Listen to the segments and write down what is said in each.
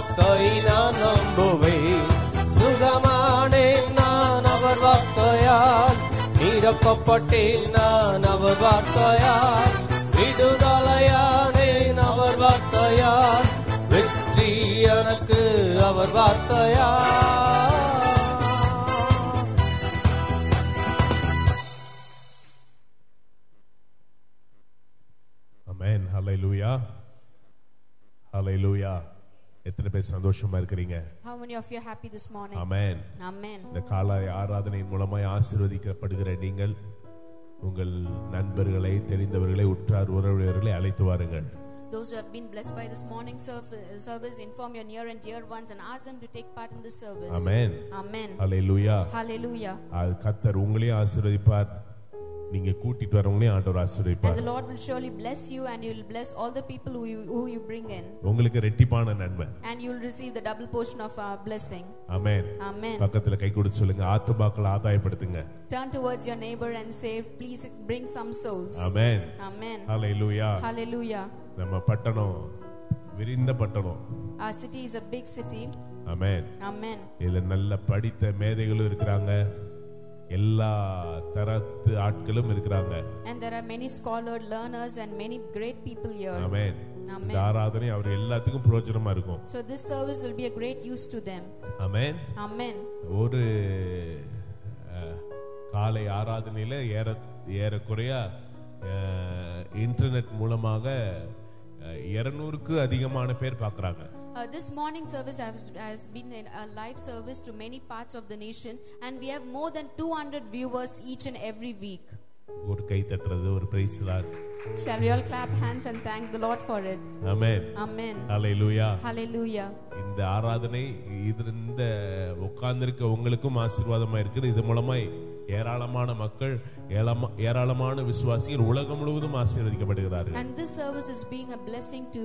வார்த்தை நான் நம்புவேன். சுகமானேன் நான் அவர் வார்த்தையால், நிரப்பப்பட்டேன் நான் அவர் வார்த்தையால், விடுதலையானேன் அவர் வார்த்தையால், வெற்றி எனக்கு அவர் வார்த்தையால். ஆமென். ஹல்லேலூயா, ஹல்லேலூயா. எத்தனை பேர் சந்தோஷமா இருக்கிறீங்க? How many of you are happy this morning? Amen. Amen. இந்த காலை ஆராதனை மூலமாய் ஆசீர்வதிக்கப்படுகிற நீங்கள் உங்கள் நண்பர்களை, தெரிந்தவர்களை, உற்றார் உறவினர்களை அழைத்து வாருங்கள். Those who have been blessed by this morning service, inform your near and dear ones and ask them to take part in this service. Amen. Amen. Hallelujah. Hallelujah. கர்த்தர் உங்களையும் ஆசீர்வதிப்பார், நீங்க கூட்டிட்டு வரவங்களையும் ஆண்டவர் ஆசீர்வதிப்பார். And the Lord will surely bless you and he will bless all the people who you bring in. உங்களுக்கு ரெட்டிப்பான நன்மை. And you will receive the double portion of our blessing. Amen. Amen. பக்கத்துல கை கொடுத்து சொல்லுங்க, ஆத்துமாக்களை ஆதாயப்படுத்துங்க. Turn towards your neighbor and say, please bring some souls. Amen. Amen. Hallelujah. Hallelujah. நம்ம பட்டணம் விரிந்த பட்டணம். Our city is a big city. Amen. Amen. இதுல நல்ல படித்த மேதைகளும் இருக்கிறாங்க, எல்லா தரத்து ஆட்களும் இருக்கிறாங்க. And there are many scholar learners and many great people here. Amen. Amen. இந்த ஆராதனை அவர் எல்லாத்துக்கும் பிரயோஜனமா இருக்கும். So this service will be a great use to them. Amen. Amen. ஒரு காலை ஆராதனையில ஏறக்குறைய இன்டர்நெட் மூலமாக 200க்கு அதிகமான பேர் பார்க்கறாங்க. This morning service has been a live service to many parts of the nation and we have more than 200 viewers each and every week. ஒரு கை தட்டுறது, ஒரு praise lord. Shall we all clap hands and thank the Lord for it? Amen. Amen. Hallelujah. Hallelujah. இந்த ஆராதனை இந்த உட்கார்ந்திருக்க உங்களுக்கும் ஆசீர்வாதமா இருக்குது. இது மூலமாய் ஏராளமான மக்கள், ஏராளமான விசுவாசிகள் உலகம் முழுவதும் ஆசீர்வதிக்கப்படுகிறார்கள். And this service is being a blessing to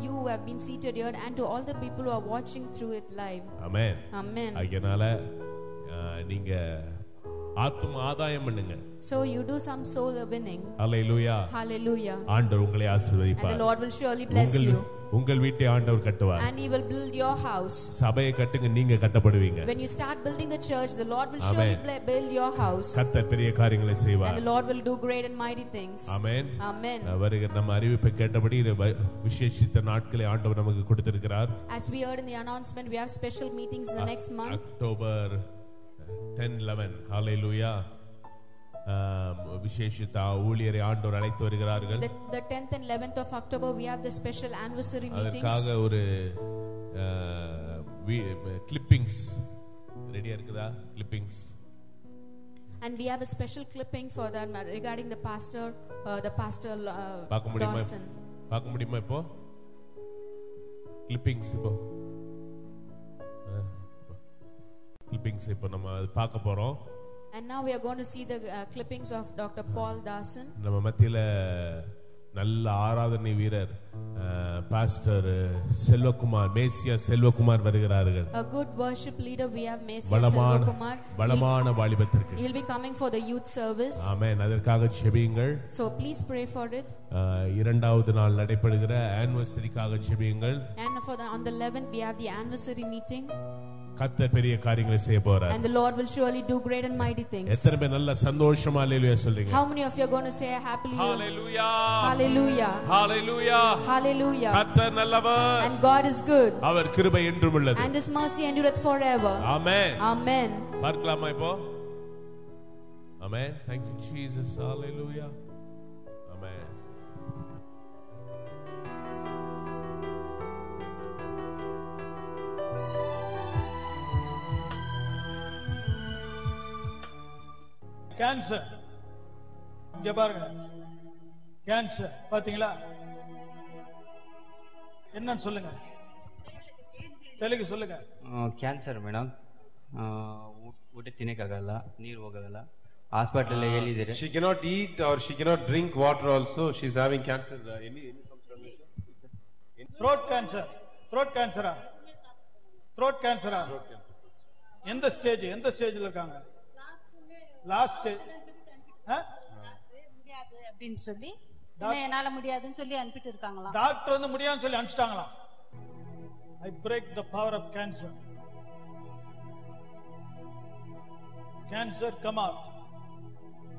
you who have been seated here and to all the people who are watching through it live. Amen. Amen. அதனால நீங்க ஆத்தும ஆதாயம் பண்ணுங்க. So you do some soul winning. Hallelujah. Hallelujah. ஆண்டவர் உங்களை ஆசீர்வதிப்பார். And the Lord will surely bless you. உங்கள் வீட்டை ஆண்டவர் கட்டுவார். And he will build your house. சபையை கட்டுங்க, நீங்க கட்டப்படுவீங்க. When you start building the church, the Lord will surely build your house. கர்த்தர் பெரிய காரியங்களை செய்வார். And the Lord will do great and mighty things. Amen. Amen. வருகிற நம்ம அறிவிப்பை கேட்டபடி விசேஷித்த நாட்களை ஆண்டவர் நமக்கு கொடுத்திருக்கிறார். As we heard in the announcement, we have special meetings in the next month. October 10-11. Hallelujah. விசேஷித்த ஊழியரை ஆண்டவர் அழைத்து வருகிறார்கள். The 10th and 11th of October we have the special anniversary meetings. அதற்காக ஒரு clippings ரெடியா இருக்குதா? clippings. And we have a special clipping for that regarding the pastor Dawson. பார்க்க முடியுமா இப்போ? clippings இப்போ clippings இப்போ நம்ம பார்க்க போறோம். And now we are going to see the clippings of Dr. Paul Dawson. நம்ம மத்தியில நல்ல ஆராதனை வீரர் பாஸ்டர் செல்வகுமார், மேசியா செல்வகுமார் வருகிறார்கள். A good worship leader we have Mesiya Selvakumar. பலமான வாலிபத்திற்கு. He'll be coming for the youth service. ஆமென். அதற்காக ஜெபியுங்கள். So please pray for it. இரண்டாவது நாள் நடைபெறுகிற ஆனிவர்சரிக்காக ஜெபியுங்கள். And on the 11th we have the anniversary meeting. கர்த்தர் பெரிய காரியங்களை செய்ய போறார். And the Lord will surely do great and mighty things. எத்தனை பேர் நல்ல சந்தோஷமா ஹalleluya சொல்றீங்க? How many of you are going to say happily hallelujah? Hallelujah. Hallelujah. Hallelujah. கர்த்தர் நல்லவர். And God is good. அவர் கிருபை என்றும் உள்ளது. And his mercy endureth forever. Amen. Amen. பார்க்கலாமா இப்போ? Amen. Thank you Jesus. Hallelujah. Amen. Cancer, இங்க பாருங்க, cancer பாத்தீங்களா? என்னன்னு சொல்லுங்க, தெலுங்கு சொல்லுங்க. ಕ್ಯಾನ್ಸರ್ ಮೇಡಮ್, ಊಟ ತಿನ್ನಕ್ಕಾಗಲ್ಲ, ನೀರು ಹೋಗಲ್ಲ, ಹಾಸ್ಪಿಟಲ್ ಹೇಳಿದ್ದಾರೆ. She cannot eat or she cannot drink water also. She is having cancer. Any throat cancer. Throat cancer. Throat cancer. எந்த ஸ்டேஜ்ல இருக்காங்க? Last stage. முடியாது அப்படின்னு சொல்லி, என்னால முடியாதுன்னு சொல்லி அனுப்பிட்டு இருக்காங்களா? டாக்டர் வந்து முடியாதுன்னு சொல்லி அனுப்பிச்சிட்டாங்களா? I break the power of cancer. Cancer, come out.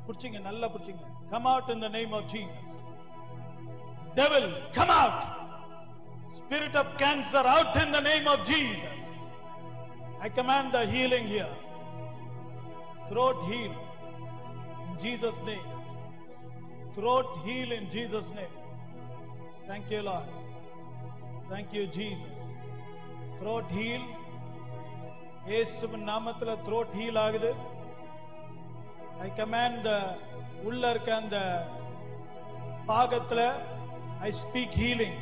Puching nalla puching. Come out in the name of Jesus. Devil, come out. Spirit of cancer, out in the name of Jesus. I command the healing here. Throat heal in Jesus' name. Throat heal in Jesus' name. Thank you, Lord. Thank you, Jesus. Throat heal. இயேசுவின் நாமத்துல throat heal ஆகுது. I command the உள்ள இருக்க அந்த பாகத்துல I speak healing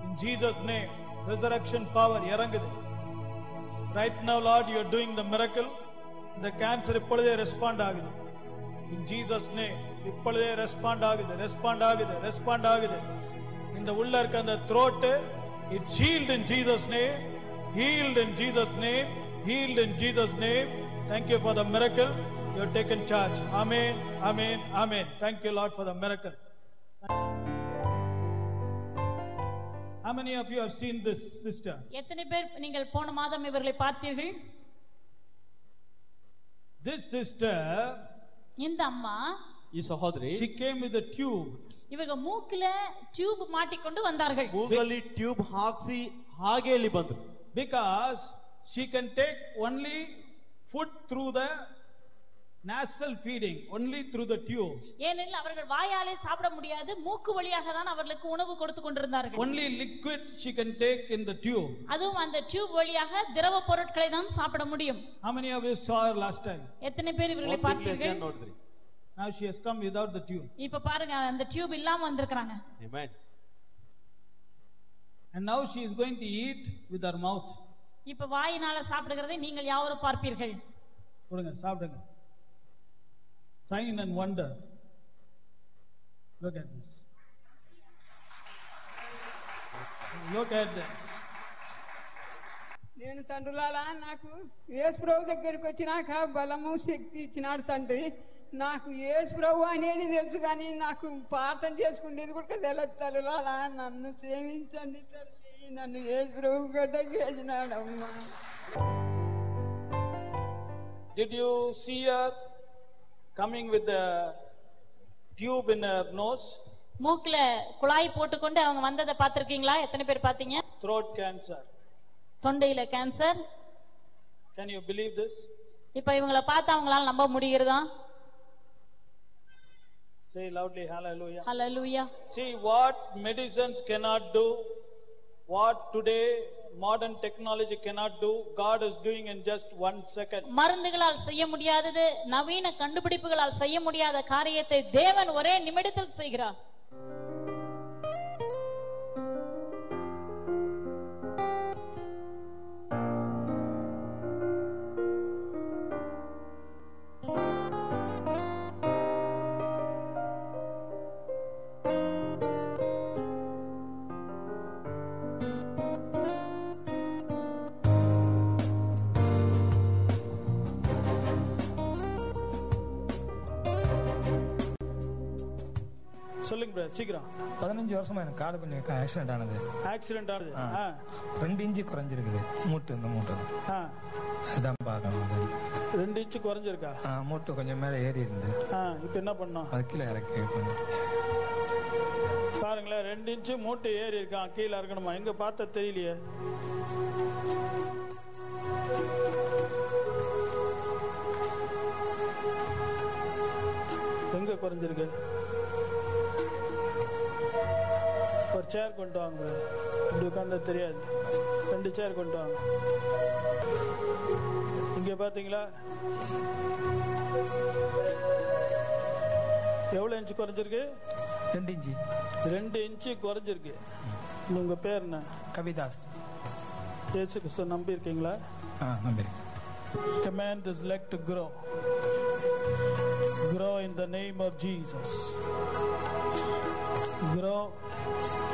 in Jesus' name. Resurrection power இறங்குது. Right now, Lord, you are doing the miracle. The cancer இப்பொழுதே respond ஆகுது. In Jesus' name. இப்பொழுதே ரெஸ்பாண்ட் ஆகுது. ரெஸ்பாண்ட் ஆகுது. ரெஸ்பாண்ட் ஆகுது. இந்த உள்ள இருக்க அந்த throat, it's healed in Jesus' name. Healed in Jesus' name. Healed in Jesus' name. Thank you for the miracle. You have taken charge. Amen. Amen. Amen. Thank you, Lord, for the miracle. How many of you have seen this sister? எத்தனை பேர் நீங்கள் போன மாதம் இவர்களை பார்த்தீர்கள்? This sister, இந்த அம்மா, ಈ ಸಹೋದರಿ, she came with a tube. இவங்க மூக்குல டியூப் மாட்டிக்கொண்டு வந்தார்கள். ಮೂಗಲ್ಲಿ ಟ್ಯೂಬ್ ಹಾಕಿಸಿ ಹಾಗೆ ಇಲ್ಲಿ ಬಂದ್ರು. Because she can take only food through the nasal feeding, only through the tube. ஏனெனில் அவர்கள் வாயாலே சாப்பிட முடியாது, மூக்கு வழியாக தான் அவர்களுக்கு உணவு கொடுத்து கொண்டிருந்தார்கள். Only liquid she can take in the tube. அதுவும் அந்த டியூப் வழியாக திரவ பொருட்களை தான் சாப்பிட முடியும். How many of you saw her last time? எத்தனை பேர் இவர்களை பார்த்தீர்கள்? Now she has come without the tube. இப்ப பாருங்க, அந்த டியூப் இல்லாம வந்திருக்காங்க. Amen. And now she is going to eat with her mouth. இப்ப வாயினால சாப்பிடுகிறதை நீங்கள் யாவரும் பார்ப்பீர்கள். கொடுங்க, சாப்பிடுங்க. Sign and wonder. Look at this. Look at this. నేను తండ్రులారా, నాకు యేసు ప్రభు దగ్గరికి వచ్చినాక బలము శక్తి ఇచ్చినాడు తండ్రి. నాకు యేసు ప్రభు అనేది తెలుసు, కానీ నాకు ప్రార్థన చేసుకునేది కూడా తెలియదు. తల్లులారా, నన్ను సేవించండి తల్లి. నన్ను యేసు ప్రభు గడ్డ చేసినాడమ్మా. Did you see her coming with the tube in her nose? மூக்குல குழாய் போட்டுக்கொண்டு அவங்க வந்ததை பார்த்திருக்கீங்களா? எத்தனை பேர் பார்த்தீங்க? Throat cancer. தொண்டையில cancer. Can you believe this? இப்ப இவங்களை பார்த்து அவங்களால நம்ப முடிகிறதா? Say loudly, hallelujah. Hallelujah. See what medicines cannot do, what today modern technology cannot do, God is doing in just 1 second. மருந்துகளால் செய்ய முடியாதது, நவீன கண்டுபிடிப்புகளால் செய்ய முடியாத காரியத்தை தேவன் ஒரே நிமிடத்தில் செய்கிறார். சொல்லுங்க பிரதர், சீக்கிரம். 15 வருஷமா எனக்கு காடு கொஞ்சம் ஆக்சிடென்ட் ஆனது. ஆக்சிடென்ட் ஆனது. 2 இன்ச்சு குறைஞ்சிருக்குது மூட்டு. இந்த மூட்டு அதான் பார்க்கணும். 2 இன்ச்சு குறைஞ்சிருக்கா? மூட்டு கொஞ்சம் மேல ஏறி இருந்து. இப்போ என்ன பண்ணோம்? அது கீழே இறக்கி பாருங்களேன், 2 இன்ச்சு மூட்டு ஏறி இருக்கான். கீழே இறக்கணுமா? எங்க பார்த்தா தெரியலையே. எங்க குறைஞ்சிருக்கு? ஒரு சேர் கொண்டு வாங்க. இப்படி உட்கார்ந்தா தெரியாது. 2 சேர் கொண்டு வாங்க. இங்க பாத்தீங்களா எவ்வளவு இன்ச்சு குறைஞ்சிருக்கு? 2 இன்ச்சு. 2 இன்ச்சு குறைஞ்சிருக்கு. உங்க பேர் என்ன? கவிதாஸ். இயேசு கிறிஸ்து நம்பி இருக்கீங்களா? நம்பியிருக்கேன். Command this leg to grow. Grow in the name of Jesus. Grow.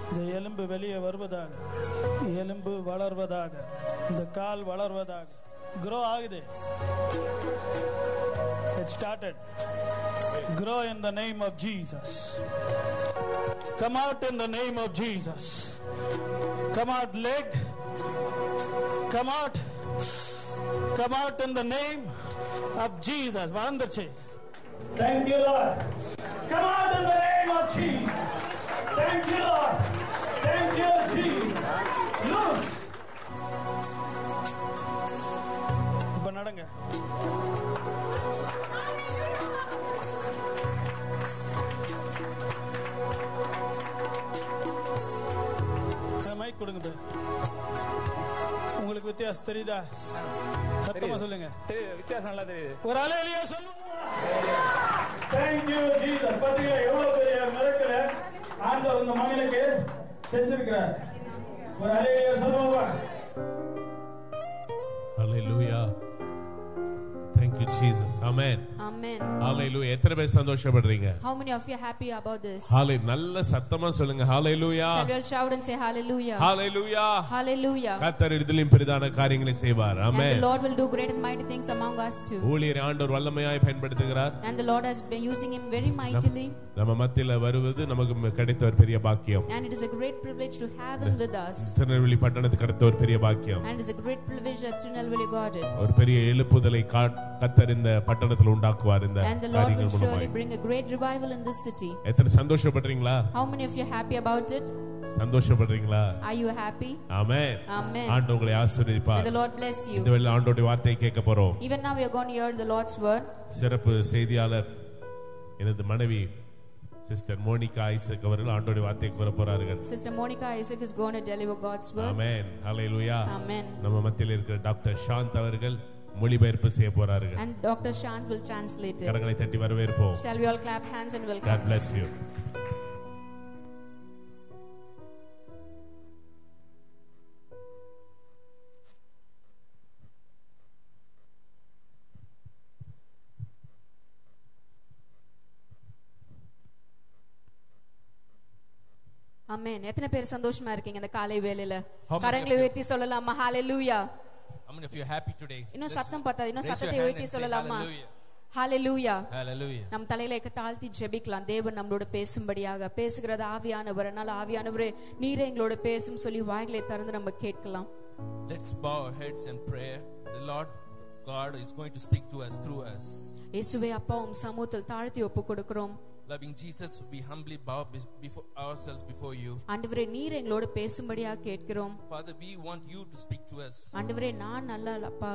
இந்த எலும்பு வெளியே வருவதாக, எலும்பு வளர்வதாக, இந்த கால் வளர்வதாக. Grow ஆகுது. It started. Grow in the name of Jesus. Come out in the name of Jesus. Come out leg. Come out. Come out in the name of Jesus. Vandarche. Thank you, Lord. Come out in the name of Jesus. Thank you, Lord. Thank you, Jesus. Loose. இப்ப நடங்க. Mic கொடுங்க. உங்களுக்கு வித்தியாசம் தெரியுதா? சத்தமா சொல்லுங்க. வித்தியாசம் நல்லா தெரியுது. ஒரு ஹல்லேலூயா சொல்லுங்க. Thank you Jesus. பாத்தீங்களா எவ்வளவு பெரிய மிரக்கல ஆண்டவர் இந்த மகனுக்கு செஞ்சிருக்கிறார். ஒரு ஹல்லேலூயா சொல்லுங்க. Hallelujah. Thank you Jesus. Amen. Amen. Hallelujah. எத்தனை பேர் சந்தோஷப்படுறீங்க? How many of you are happy about this? Hallelujah. நல்ல சத்தமா சொல்லுங்க. Hallelujah. Shall we all shout and say hallelujah? Hallelujah. Hallelujah. கர்த்தர் இதிலும் பெரிதான காரியங்களை செய்வார். And Amen. the Lord will do great and mighty things among us too. ஊழியரை ஆண்டவர் வல்லமையாய் பயன்படுத்துகிறார். And the Lord has been using him very mightily. நம்ம மத்தியில வருவது நமக்கு கிடைத்த ஒரு பெரிய பாக்கியம். And it is a great privilege to have him with us. Tirunelveli பட்டணத்துக்கு கிடைத்த ஒரு பெரிய பாக்கியம். And it is a great privilege that Tirunelveli got it. ஒரு பெரிய எழுப்புதலை கர்த்தர் இந்த பட்டணத்தில் உண்டாக்குவார் இந்த And the Lord will காரியங்கள் surely மூலமாய். bring a great revival in this city. எத்தனை சந்தோஷப்படுறீங்களா? How many of you are happy about it? சந்தோஷப்படுறீங்களா? Are you happy? Amen. Amen. ஆண்டவர் உங்களை ஆசீர்வதிப்பார். May the Lord bless you. இந்த வேளையில் ஆண்டவருடைய வார்த்தையை கேட்க போறோம். Even now we are going to hear the Lord's word. சிறப்பு செய்தியாளர் எனது மனைவி சிஸ்டர் மோனிகா ஐசக் அவர்கள் ஆண்டவருடைய வார்த்தையை கூற போறார்கள். Sister Monica Isaac is going to deliver God's word. Amen. Hallelujah. Amen. நம்ம மத்தியில் இருக்கிற டாக்டர் சாந்த் அவர்கள் மொழிபெயர்ப்பு செய்ய போறார்கள். And Dr. Shant will translate it. கரங்களை தட்டி வரவேற்போம். Shall we all clap hands and welcome? God bless you. Amen. எத்தனை பேர் சந்தோஷமா இருக்கீங்க இந்த காலை வேளையில? கரங்களை உயர்த்தி சொல்லலாமா? Hallelujah. How many of you are happy today? இன்னும் சத்தம் பத்தாது. இன்னும் சத்தத்தை உயர்த்தி சொல்லலாமா? Hallelujah. Hallelujah. நம் தலையில தாழ்த்தி ஜெபிக்கலாம். தேவன் நம்மளோட பேசும்படியாக பேசுகிறது ஆவியானவர். அதனால ஆவியானவரே நீரே எங்களோட பேசும் சொல்லி வாய்களை திறந்து நம்ம கேட்கலாம். Let's bow our heads and pray. The Lord God is going to speak to us through us. இயேசுவே அப்பா உம் சமூகத்தில் தாழ்த்தி ஒப்புக்கொடுக்கிறோம். Loving Jesus, we humbly bow before ourselves before you. ஆண்டவரே நீர் எங்களோட பேசும்படியாக கேட்கிறோம். Father, we want you to speak to us. ஆண்டவரே நான் நல்ல அப்பா.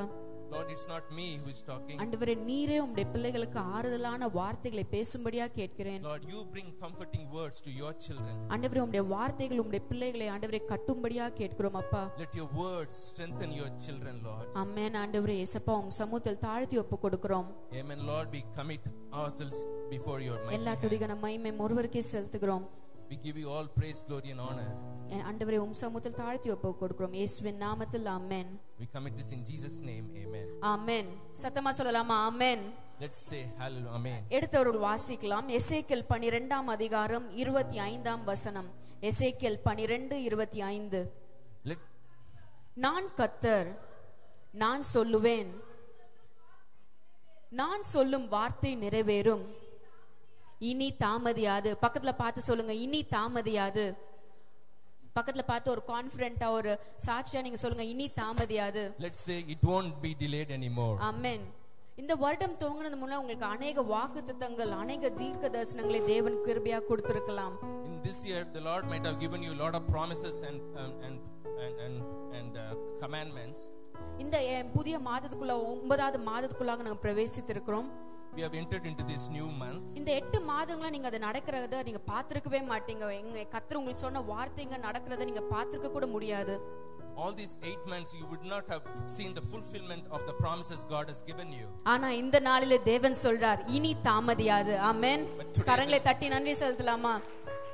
Lord, it's not me who is talking. ஆண்டவரே நீரே உம்முடைய பிள்ளைகளுக்கு ஆறுதலான வார்த்தைகளை பேசும்படியாக கேட்கிறேன். Lord, you bring comforting words to your children. ஆண்டவரே உம்முடைய வார்த்தைகள் உம்முடைய பிள்ளைகளை ஆண்டவரே கட்டும்படியாக கேட்கிறோம் அப்பா. Let your words strengthen your children, Lord. ஆமென். ஆண்டவரே இயேசுப்பா உம் சமூகத்தில் தாழ்த்தி ஒப்புக்கொடுக்கிறோம். Amen. Lord, we commit ourselves before your mighty எல்லா துதிகன மகிமை ஒருவருக்கே செலுத்துகிறோம். We give you all praise, glory and honor. ஆண்டவரே உம் சமூகத்தில் தாழ்த்தி ஒப்புக்கொடுக்கிறோம். இயேசுவின் நாமத்தில் ஆமென். We commit this in Jesus name. Amen. ஆமென். சத்தமா சொல்லலாமா? ஆமென். Let's say hallelujah. Amen. எடுத்தவர்கள் வாசிக்கலாம். எசேக்கியேல் 12ஆம் அதிகாரம் 25ஆம் வசனம். எசேக்கியேல் 12:25. நான் கர்த்தர், நான் சொல்லுவேன், நான் சொல்லும் வார்த்தை நிறைவேறும், இனி தாமதியாது. பக்கத்துல பார்த்து சொல்லுங்க, இனி தாமதியாது. பக்கத்துல பார்த்து ஒரு கான்ஃபிடென்ட்டா ஒரு சாட்சியா நீங்க சொல்லுங்க, இனி தாமதியாது. Let's say it won't be delayed anymore. ஆமென். இந்த வருடம் துவங்குனது முன்ன உங்களுக்கு அநேக வாக்குத்தத்தங்கள், அநேக தீர்க்க தரிசனங்களை தேவன் கிருபையா கொடுத்திருக்கலாம். In this year the Lord might have given you a lot of promises and commandments. இந்த புதிய மாதத்துக்குள்ள 9வது மாதத்துக்குள்ளாக நாங்க பிரவேசித்திருக்கிறோம். We have entered into this new month. இந்த 8 மாதங்களா நீங்க அதை நடக்கிறத நீங்க பாத்துக்கவே மாட்டீங்க. எங்க கர்த்தர் உங்களுக்கு சொன்ன வார்த்தைங்க நடக்கிறத நீங்க பாத்துக்க கூட முடியாது. All these 8 months you would not have seen the fulfillment of the promises God has given you. ஆனா இந்த நாளிலே தேவன் சொல்றார், இனி தாமதியாது. ஆமென். கரங்களை தட்டி நன்றி செலுத்தலாமா?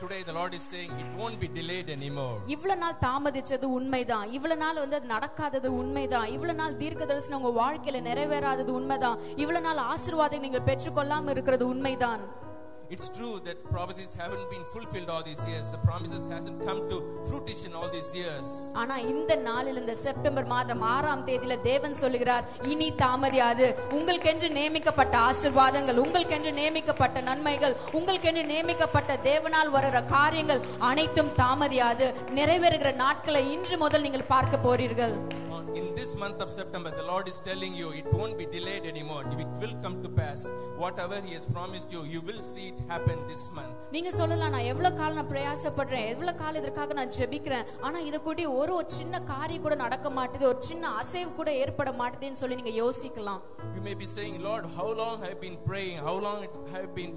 Today the Lord is saying it won't be delayed anymore. இவ்வளவு நாள் தாமதிச்சது உண்மைதான். இவ்வளவு நாள் அது நடக்காதது உண்மைதான். இவ்வளவு நாள் தீர்க்க தரிசனம் உங்க வாழ்க்கையில நிறைவேறாதது உண்மைதான். இவ்வளவு நாள் ஆசீர்வாதம் நீங்க பெற்றுக்கொள்ளாம இருக்கிறது உண்மைதான். it's true that prophecies haven't been fulfilled all these years. The promises hasn't come to fruition all these years. ஆனா இந்த நாளில் இந்த செப்டம்பர் மாதம் 6ஆம் தேதியில தேவன் சொல்லுகிறார், இனி தாமதியாது. உங்களுக்கென்று நியமிக்கப்பட்ட ஆசீர்வாதங்கள், உங்களுக்கென்று நியமிக்கப்பட்ட நன்மைகள், உங்களுக்கென்று நியமிக்கப்பட்ட தேவனால் வருகிற காரியங்கள் அனைத்தும் தாமதியாது. நிறைவேறுகிற நாட்களை இன்று முதல் நீங்கள் பார்க்க போறீர்கள். In this month of September, the Lord is telling you it won't be delayed anymore. It will come to pass. Whatever He has promised you, you will see it happen this month. நீங்க சொல்லலாம், நான் எவ்வளவு காலம் நான் பிரயாசப்படுறேன், எவ்வளவு காலம் இதற்காக நான் ஜெபிக்கிறேன், ஆனா இத கூடி ஒரு சின்ன காரியம் கூட நடக்க மாட்டேது, ஒரு சின்ன அசைவு கூட ஏற்பட மாட்டேதுன்னு சொல்லி நீங்க யோசிக்கலாம். You may be saying, Lord, how long I have been praying, how long I have been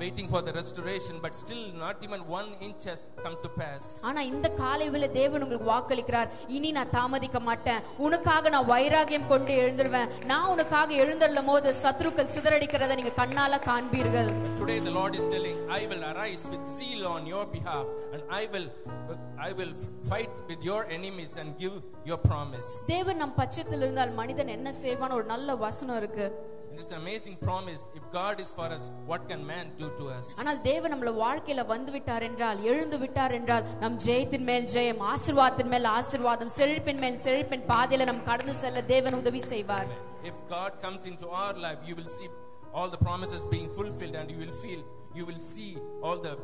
waiting for the restoration, but still not even 1 inch has come to pass. ஆனா இந்த காலையில தேவன் உங்களுக்கு வாக்களிக்கிறார், இனி நான் தாமதிக்க மாட்டேன், உனக்காக நான் வைராகியம் கொண்டு எழுந்திருவேன், நான் உனக்காக எழுந்தருளும் போது சத்துருக்கள் சிதறடிக்கிறதை நீங்க கண்ணால காண்பீர்கள். Today the Lord is telling, I will arise with zeal on your behalf, and I will fight with your enemies and give your promise. தேவன் நம் பட்சத்தில் இருந்தால் மனிதன் என்ன செய்வான் ஒரு நல்ல வசனம் இருக்கு. It's an amazing promise. If God is for us, what can man do to us? ஆனால் தேவன் நம்மள வாழ்க்கையில வந்து விட்டார் என்றால், எழுந்து விட்டார் என்றால், நம் ஜெயத்தின் மேல் ஜெயம், ஆசீர்வாதத்தின் மேல் ஆசீர்வாதம், செழிப்பின் மேல் செழிப்பின் பாதையில நாம் கடந்து செல்ல தேவன் உதவி செய்வார். If God comes into our life, you will see all the promises being fulfilled, and you will see all the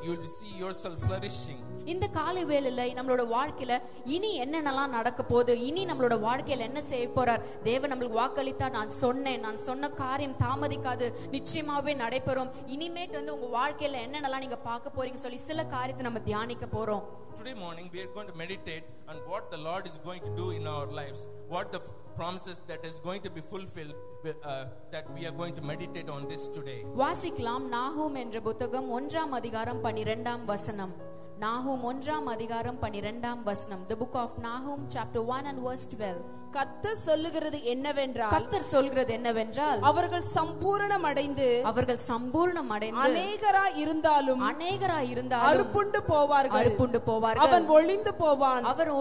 you will see yourself flourishing. இந்த காலை வேளையில நம்மளோட வாழ்க்கையில இனி என்னென்னலாம் நடக்க போகுது, இனி நம்மளோட வாழ்க்கையில என்ன செய்ய போறார், தேவன் நம்மளுக்கு வாக்களித்தா, நான் சொன்ன காரியம் தாமதிக்காது, நிச்சயமாவே நடைபெறும். இனிமேட்டு உங்க வாழ்க்கையில என்னென்னலாம் நீங்க பார்க்க போறீங்க சொல்லி சில காரியத்தை நம்ம தியானிக்க போறோம். Today morning we are going to meditate on what the Lord is going to do in our lives, what the promises that is going to be fulfilled, that we are going to meditate on this today. வாசிக்கலாம் நாகூம் என்ற புத்தகம் 1ஆம் அதிகாரம் 12ஆம் வசனம். நாகூம் 1ஆம் அதிகாரம் 12ஆம் வசனம். The book of Nahum chapter 1 and verse 12. கர்த்தர் சொல்லுகிறது என்னவென்றால் அவர்கள் சம்பூரணம் அடைந்து அநேகராய் இருந்தாலும் அறுப்புண்டு போவார்கள், அவன்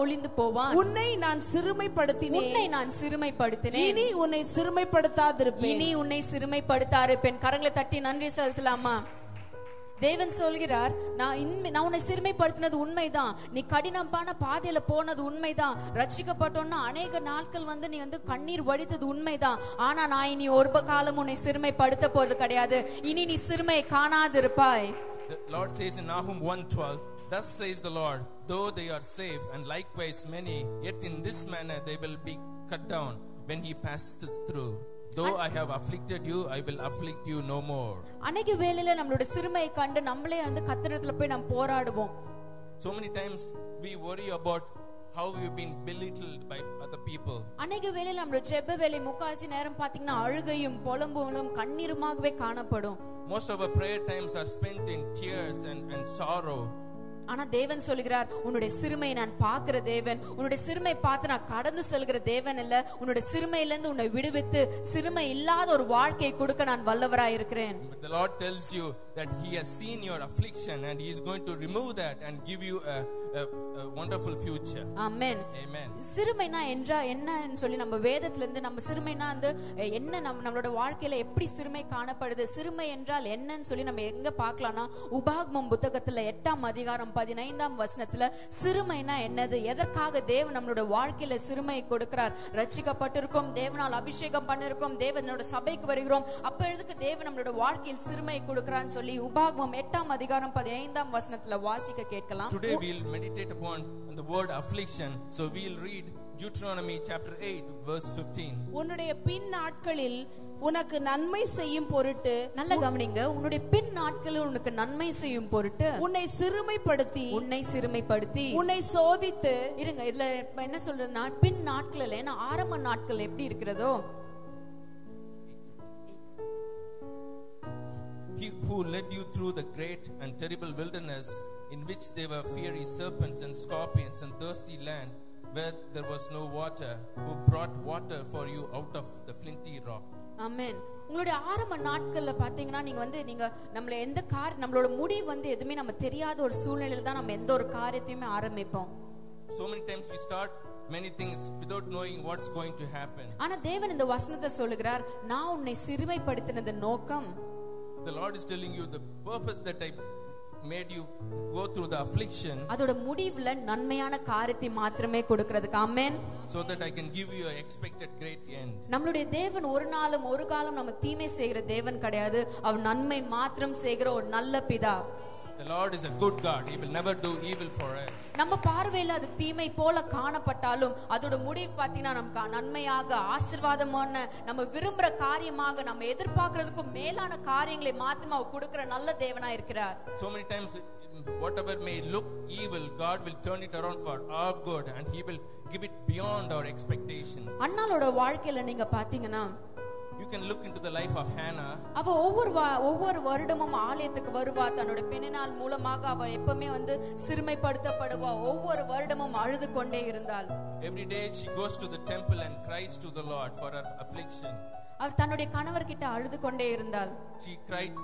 ஒளிந்து போவான். உன்னை நான் சிறுமைப்படுத்தினேன், இனி உன்னை சிறுமைப்படுத்தாதிருப்பேன். கரங்களை தட்டி நன்றி செலுத்தலாமா? தேவன் சொல்கிறார், நான் உன்னை சிறுமைப்படுத்தினது உண்மைதான், நீ கடினமான பாதையில போனது உண்மைதான், ரட்சிக்கப்பட்டோன்னா அநேக நாட்கள் நீ கண்ணீர் வடித்தது உண்மைதான், ஆனா நான் இனி ஒரு காலம் உன்னை சிறுமைப்படுத்த போறது கிடையாது, இனி நீ சிறுமை காணாதிருப்பாய். The Lord says in Nahum 1:12, thus says the Lord, though they are saved and likewise many, yet in this manner they will be cut down when he passes through. Though I have afflicted you, I will afflict you no more. அநேக வேளையில நம்மளோட சிறுமையை கண்டு நம்மளே கர்த்தரிடத்துல போய் நாம் போராடுவோம். So many times we worry about how we've been belittled by other people. அநேக வேளையில நம்மளோட ஜெப வேளை முக்காசி நேரம் பாத்தீங்கன்னா அழுகையும் புலம்பலும் கண்ணீருமாகவே காணப்படும். Most of our prayer times are spent in tears and sorrow. ஆனா தேவன் சொல்கிறார், உன்னுடைய சிறுமையை நான் பார்க்கிற தேவன், உன்னுடைய சிறுமை பார்த்து நான் கடந்து செல்கிற தேவன் இல்ல, உன்னுடைய சிறுமையிலிருந்து உன்னை விடுவித்து சிறுமை இல்லாத ஒரு வாழ்க்கையை கொடுக்க நான் வல்லவராய் இருக்கிறேன். The Lord tells you that he has seen your affliction and he is going to remove that and give you a wonderful future. Amen. Amen. சிறுமைனா என்னன்னு சொல்லி நம்ம வேதத்துல இருந்து நம்ம சிறுமைனா என்ன நம்மளோட வாழ்க்கையில எப்படி சிறுமை காணப்படுது, சிறுமை என்றால் என்னன்னு சொல்லி நம்ம எங்க பார்க்கலாம்னா உபாகமம் புத்தகத்துல 8ஆம் அதிகாரம் 15ஆம் வசனத்துல சிறுமைனா என்னது, எதற்காக தேவன் நம்மளோட வாழ்க்கையில சிறுமை கொடுக்கிறார், ரட்சிக்கப்பட்டிருக்கோம், தேவனால் அபிஷேகம் பண்ணிருக்கோம், தேவனோட சபைக்கு வருகிறோம், அப்ப எதுக்கு தேவன் நம்மளோட வாழ்க்கையில் சிறுமை கொடுக்கிறான்னு சொல்லி உபாகமம் 8ஆம் அதிகாரம் 15ஆம் வசனத்துல வாசிக்க கேட்கலாம். Today we'll meditate upon the word affliction, so we'll read Deuteronomy chapter 8 verse 15. உன்னுடைய பின் நாட்களில் உனக்கு நன்மை செய்யும் பொருட்டு, நல்ல கவனிங்க, உன்னுடைய பின் நாட்களில் உனக்கு நன்மை செய்யும் பொருட்டு உன்னை சிறுமைப்படுத்தி உன்னை சோதித்து, இருங்க இதுல என்ன சொல்றதுன்னா பின் நாட்கள் ஏன்னா ஆரம்ப நாட்கள் எப்படி இருக்கிறதோ, he who led you through the great and terrible wilderness in which there were fiery serpents and scorpions and thirsty land where there was no water, who brought water for you out of the flinty rock. Amen. உங்களுடைய ஆரம்ப நாட்கள்ல பாத்தீங்கன்னா நீங்க நம்மள எந்த நம்மளோட முடிவு எதுவுமே நம்ம தெரியாத ஒரு சூழ்நிலையில தான் நம்ம எந்த ஒரு காரியத்தையுமே ஆரம்பிப்போம். So many times we start many things without knowing what's going to happen. ஆனா தேவன் இந்த வசனத்தை சொல்லுகிறார், நான் உன்னை சிறுமைப்படுத்தினது நோக்கம், the Lord is telling you the purpose that I made you go through the affliction, அதோட முடிவுல நன்மையான காரியத்தை மாத்திரமே கொடுக்கிறதுக்கு. ஆமென். so that I can give you an expected great end. நம்மளுடைய தேவன் ஒரு நாளும் ஒரு காலம் நம்ம தீமை செய்கிற தேவன் கிடையாது. அவர் நன்மை மாத்திரம் செய்கிற ஒரு நல்ல பிதா. The Lord is a good God. He will never do evil for us. நம்ம பார்வையில அது தீமை போல காணப்பட்டாலும் அதோட முடிவு பார்த்தீங்கன்னா நமக்கு நன்மையாக ஆசீர்வாதமான நம்ம விரும்புற காரியமாக நம்ம எதிர்பார்க்கிறதுக்கு மேலான காரியங்களை மாத்திரமா அவர் கொடுக்கிற நல்ல தேவனா இருக்கிறார். So many times whatever may look evil, God will turn it around for our good and he will give it beyond our expectations. அன்னாளோட வாழ்க்கையில நீங்க பாத்தீங்கன்னா you can look into the life of Hannah. அவ ஒவ்வொரு வருடமும் ஆலயத்துக்கு வருவா. தன்னோட பெண்ணினால் மூலமாக அவ எப்பவுமே சிறுமைப்படுத்தப்படுவா. ஒவ்வொரு வருடமும் அழுது கொண்டே இருந்தாள். Every day she goes to the temple and cries to the Lord for her affliction. அவ தன்னுடைய கணவர்கிட்ட அழுது கொண்டே இருந்தாள். She cried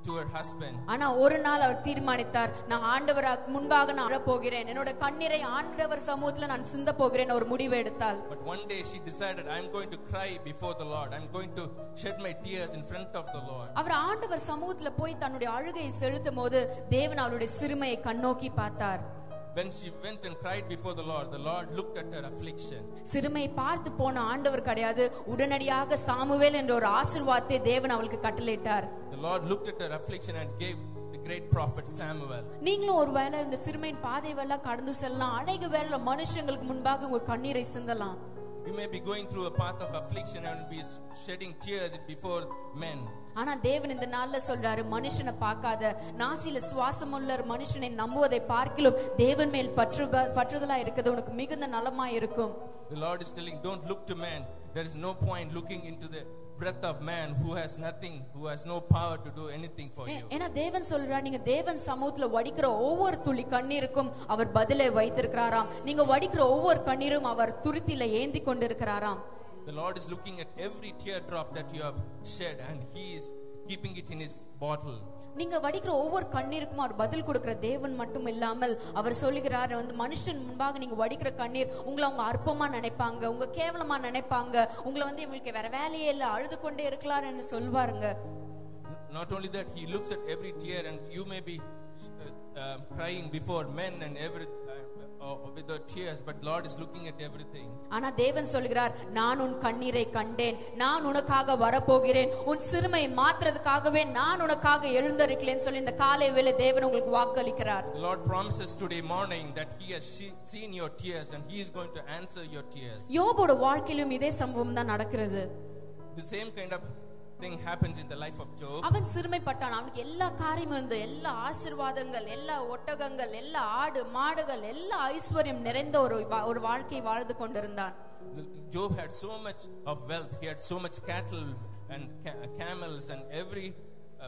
to her husband. ஆனா ஒரு நாள் அவர் தீர்மானித்தார், நான் ஆண்டவருக்கு முன்பாக நான் அழப் போகிறேன், என்னோட கண்ணீரை ஆண்டவர் சமூகத்துல நான் சிந்த போகிறேன் ஒரு முடிவு எடுத்தாள். But one day she decided, I am going to cry before the Lord. I am going to shed my tears in front of the Lord. அவர் ஆண்டவர் சமூகத்துல போய் தன்னுடைய அழுகையை செலுத்தும்போது தேவன் அவருடைய சிறுமையை கண்ணோக்கி பார்த்தார். When she went and cried before the Lord looked at her affliction. சிறுமை பார்த்து போன ஆண்டவர் கிடையாது, உடனடியாக சாமுவேல் என்ற ஒரு ஆசீர்வாதத்தை தேவன் அவளுக்கு கட்டளையிட்டார். The Lord looked at her affliction and gave the great prophet Samuel. நீங்களும் ஒருவேளை இந்த சிறுமையின் பாதைவெல்லாம் கடந்து செல்லலாம். அநேக வேளை மனுஷங்களுக்கு முன்பாக உங்க கண்ணீரை சிந்தலாம். You may be going through a path of affliction and be shedding tears before men. ஆனா தேவன் இந்த நாள்ல சொல்றாரு, மனுஷனை பார்க்காத, நாசில சுவாசமுள்ள மனுஷனை நம்புவதை பார்க்கிலும் தேவன் மேல் பற்றுதலா இருக்கிறது உனக்கு மிகுந்த நலமா இருக்கும். The Lord is telling, don't look to man. There is no point looking into the breath of man who has nothing, who has no power to do anything for you. ஏனா தேவன் சொல்றார், நீங்க தேவன் சமூகத்துல வடிக்கிற ஒவ்வொரு துளி கண்ணீருக்கும் அவர் பதிலை வைத்திருக்கிறாராம். நீங்க வடிக்கிற ஒவ்வொரு கண்ணீரும் அவர் துருத்தில ஏந்தி கொண்டிருக்கிறாராம். The Lord is looking at every teardrop that you have shed and he is keeping it in his bottle. நீங்க வடிக்கிற ஒவ்வொரு கண்ணீருக்கும் அவர் பதில் கொடுக்கிற தேவன் மட்டும் இல்லாமல் அவர் சொல்லுகிறார், மனுஷன் முன்பாக நீங்க வடிக்கிற கண்ணீர் உங்களை அவங்க அற்பமா நினைப்பாங்க, உங்க கேவலமா நினைப்பாங்க, உங்களை இவங்களுக்கு வேற வேலையே இல்ல, அழுது கொண்டே இருக்கலாம் என்று சொல்வாருங்க. Not only that, he looks at every tear and you may be crying before men and with the tears, but Lord is looking at everything. ஆனா தேவன் சொல்கிறார், நான் உன் கண்ணீரை கண்டேன், நான் உனக்காக வரப்போகிறேன், உன் சிறுமை மாற்றுறதுக்காகவே நான் உனக்காக எழுந்திருக்கிறேன் சொல்லி இந்த காலை வேளை தேவன் உங்களுக்கு வாக்களிக்கிறார். The Lord promises today morning that he has seen your tears and he is going to answer your tears. யோபோட வாழ்க்கையிலும் இதே சம்பவம் தான் நடக்கிறது. The same kind of thing happens in the life of Job. அவன் சிறுமைப்பட்டான். அவனுக்கு எல்லா காரியமும் இருந்தது, எல்லா ஆசீர்வாதங்கள், எல்லா ஒட்டகங்கள், எல்லா ஆடு மாடுகள், எல்லா ஐஸ்வர்யம் நிறைந்த ஒரு வாழ்க்கை வாழ்ந்து கொண்டிருந்தான். Job had so much of wealth. He had so much cattle and camels and every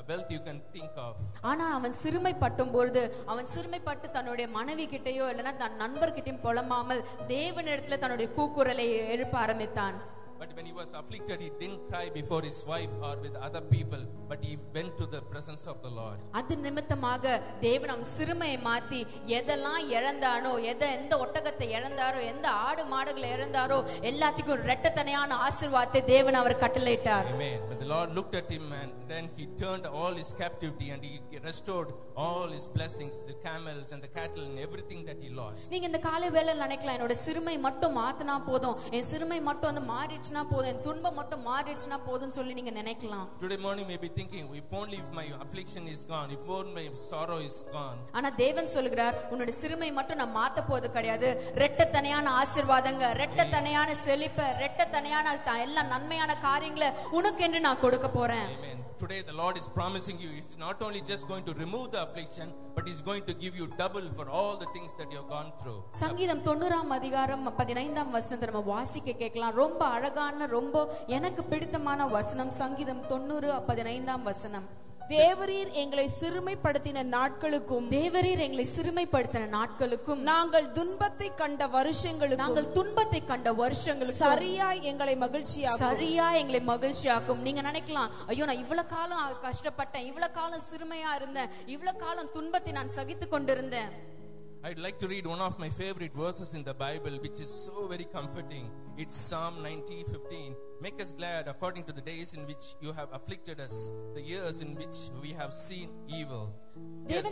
wealth you can think of. ஆனா அவன் சிறுமைப்பட்டும் பொழுது அவன் சிறுமைப்பட்டு தன்னுடைய மனைவி கிட்டயோ இல்லனா தன் நண்பர்கிட்டயும் புலம்பாமல் தேவனிடத்துல தன்னுடைய கூக்குரலை எழுப்ப ஆரம்பித்தான். But when he was afflicted, he didn't cry before his wife or with other people, but he went to the presence of the Lord. அது நிமித்தமாக தேவன் அவன் சிறுமையை மாத்தி எதெல்லாம் இழந்தானோ, எந்த ஒட்டகத்தை இழந்தாரோ, எந்த ஆடு மாடுகளை இழந்தாரோ எல்லாத்துக்கும் இரட்டத்தனையான ஆசீர்வாதத்தை தேவன் அவர் கட்டளையிட்டார். Amen. But the Lord looked at him and then he turned all his captivity and he restored all his blessings, the camels and the cattle and everything that he lost. நீங்க இந்த காலை வேளையில நினைக்கலாம், என்னோட சிறுமை மட்டும் மாத்தினா போதும், என் சிறுமை மட்டும் மாறிடுச்சுனா போதும், என் துன்பம் மட்டும் மாறிடுச்சுனா போதும் சொல்லி நீங்க நினைக்கலாம். Today morning may be thinking, if only if my affliction is gone, if only my sorrow is gone. ஆனா தேவன் சொல்கிறார், உன்னோட சிறுமை மட்டும் நான் மாத்த போறது கிடையாது, இரட்டத்தனையான ஆசீர்வாதங்க, இரட்டத்தனையான செழிப்பு, இரட்டத்தனையான எல்லா நன்மையான காரியங்களை உனக்கு என்று நான் கொடுக்க போறேன். Amen. Today the Lord is promising you, he's not only just going to remove the affliction, but he's going to give you double for all the things that you have gone through. சங்கீதம் 90 அதிகாரம் 15 வசனத்தை நம்ம வாசிக்க கேட்கலாம். ரொம்ப அழகான, ரொம்ப எனக்கு பிடித்தமான வசனம். சங்கீதம் 90 15 வசனம். தேவரீர் எங்களை சிறுமைப்படுத்தின நாட்களுக்கும், தேவரீர் எங்களை சிறுமைப்படுத்தின நாட்களுக்கும், நாங்கள் துன்பத்தை கண்ட வருஷங்களுக்கும், நாங்கள் துன்பத்தை கண்ட வருஷங்களுக்கும் சரியா எங்களை மகிழ்ச்சியாக்கும். நீங்க நினைக்கலாம், ஐயோ நான் இவ்வளவு காலம் கஷ்டப்பட்டேன், இவ்வளவு காலம் சிறுமையா இருந்தேன், இவ்வளவு காலம் துன்பத்தை நான் சகித்து கொண்டிருந்தேன். I'd like to read one of my favorite verses in the Bible, which is so very comforting. It's Psalm 90:15. Make us glad according to the days in which you have afflicted us, the years in which we have seen evil. Yes.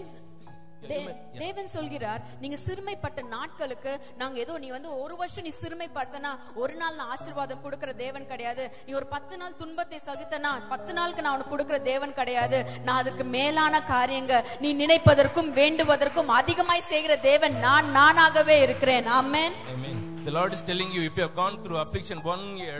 தேவன் சொல்கிறார், நீங்க சிறுமைப்பட்ட நாட்களுக்கு நாங்க ஏதோ நீ வந்து ஒரு வருஷம் நீ சிறுமைப்பட்டனா ஒரு நாள் நான் ஆசீர்வாதம் கொடுக்கிற தேவன் கிடையாது. நீ ஒரு 10 நாள் துன்பத்தை சகித்தனா 10 நாளுக்கு நான் உனக்கு கொடுக்கிற தேவன் கிடையாது. நான் அதுக்கு மேலான காரியங்க நீ நினைப்பதற்கும் வேண்டுவதற்கும் அதிகமாய் செய்கிற தேவன் நானாகவே இருக்கிறேன். ஆமென். The Lord is telling you, if you have gone through affliction 1 year,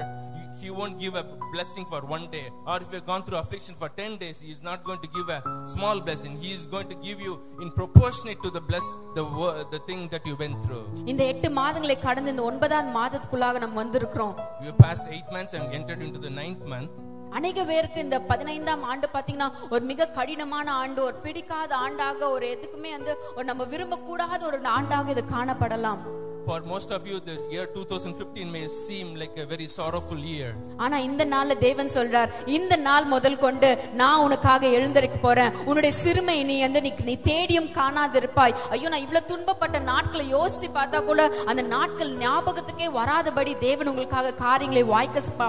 He won't give a blessing for 1 day. Or if you have gone through affliction for 10 days, He is not going to give a small blessing. He is going to give you in proportionate to the thing that you went through. இந்த 8 மாதங்களை கடந்து இந்த 9ஆம் மாதத்துக்குள்ளாக நாம் வந்திருக்கிறோம். You passed 8 months and entered into the 9th month. அநேக பேருக்கு இந்த 15ஆம் ஆண்டு பாத்தீங்கன்னா ஒரு மிக கடினமான ஆண்டு, ஒரு பிடிக்காத ஆண்டாக, ஒரு எதுக்குமே வந்து ஒரு நம்ம விரும்ப கூடாத ஒரு ஆண்டாக இது காணப்படலாம். For most of you, the year 2015 may seem like a very sorrowful year. ஆனா இந்த நாள்ல தேவன் சொல்றார், இந்த நாள் முதல் கொண்டு நான் உனக்காக எழுந்திருக்க போறேன். உன்னுடைய சிறுமை நீ தேடியும் காணாதிருப்பாய். ஐயோ, நான் இவ்வளவு துன்பப்பட்ட நாட்களை யோசித்து பார்த்தா கூட அந்த நாட்கள் ஞாபகத்துக்கே வராதபடி தேவன் உங்களுக்காக காரியங்களை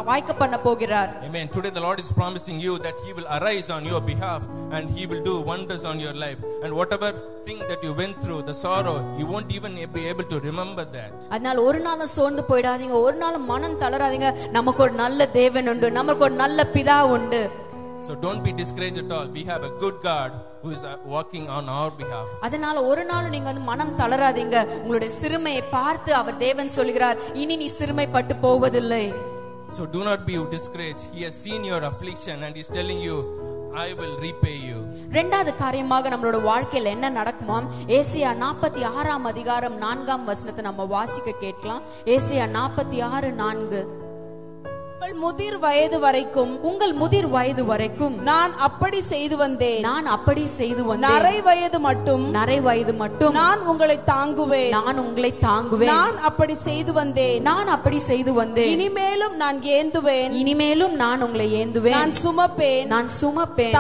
வாய்க்க பண்ண போகிறார். Amen. Today the Lord is promising you that He will arise on your behalf and He will do wonders on your life. And whatever thing that you went through, the sorrow, you won't even be able to remember that. அதனால ஒரு நாளும் சோர்ந்து போயிடாதீங்க, ஒரு நாளும் மனம் தளராதீங்க. நமக்கு ஒரு நல்ல தேவன் உண்டு, நமக்கு ஒரு நல்ல பிதா உண்டு. So don't be discouraged at all. We have a good God who is working on our behalf. அதனால ஒரு நாள் நீங்க வந்து மனம் தளராதீங்க. உங்களுடைய சிறுமையை பார்த்து அவர் தேவன் சொல்கிறார், இனி நீ சிறுமைப்பட்டு போவதில்லை. So do not be discouraged. He has seen your affliction and He is telling you, I will repay you. இரண்டாவது காரியமாக நம்மளோட வாழ்க்கையில என்ன நடக்குமா? ஏசாயா 46ஆம் அதிகாரம் 4ஆம் வசனத்தை நம்ம வாசிக்க கேட்கலாம். ஏசாயா 46:4. உங்கள் முதிர் வயது வரைக்கும் நான் அப்படி செய்து வந்தேன். நரை வயது மட்டும் நான் உங்களை தாங்குவேன். நான் அப்படி செய்து வந்தேன். இனிமேலும் நான் ஏந்துவேன். நான் உங்களை ஏந்துவேன். நான் சுமப்பேன்.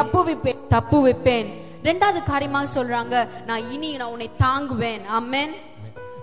தப்புவிப்பேன். இரண்டாவது காரியமாக சொல்றாங்க, நான் உன்னை தாங்குவேன். ஆமென்.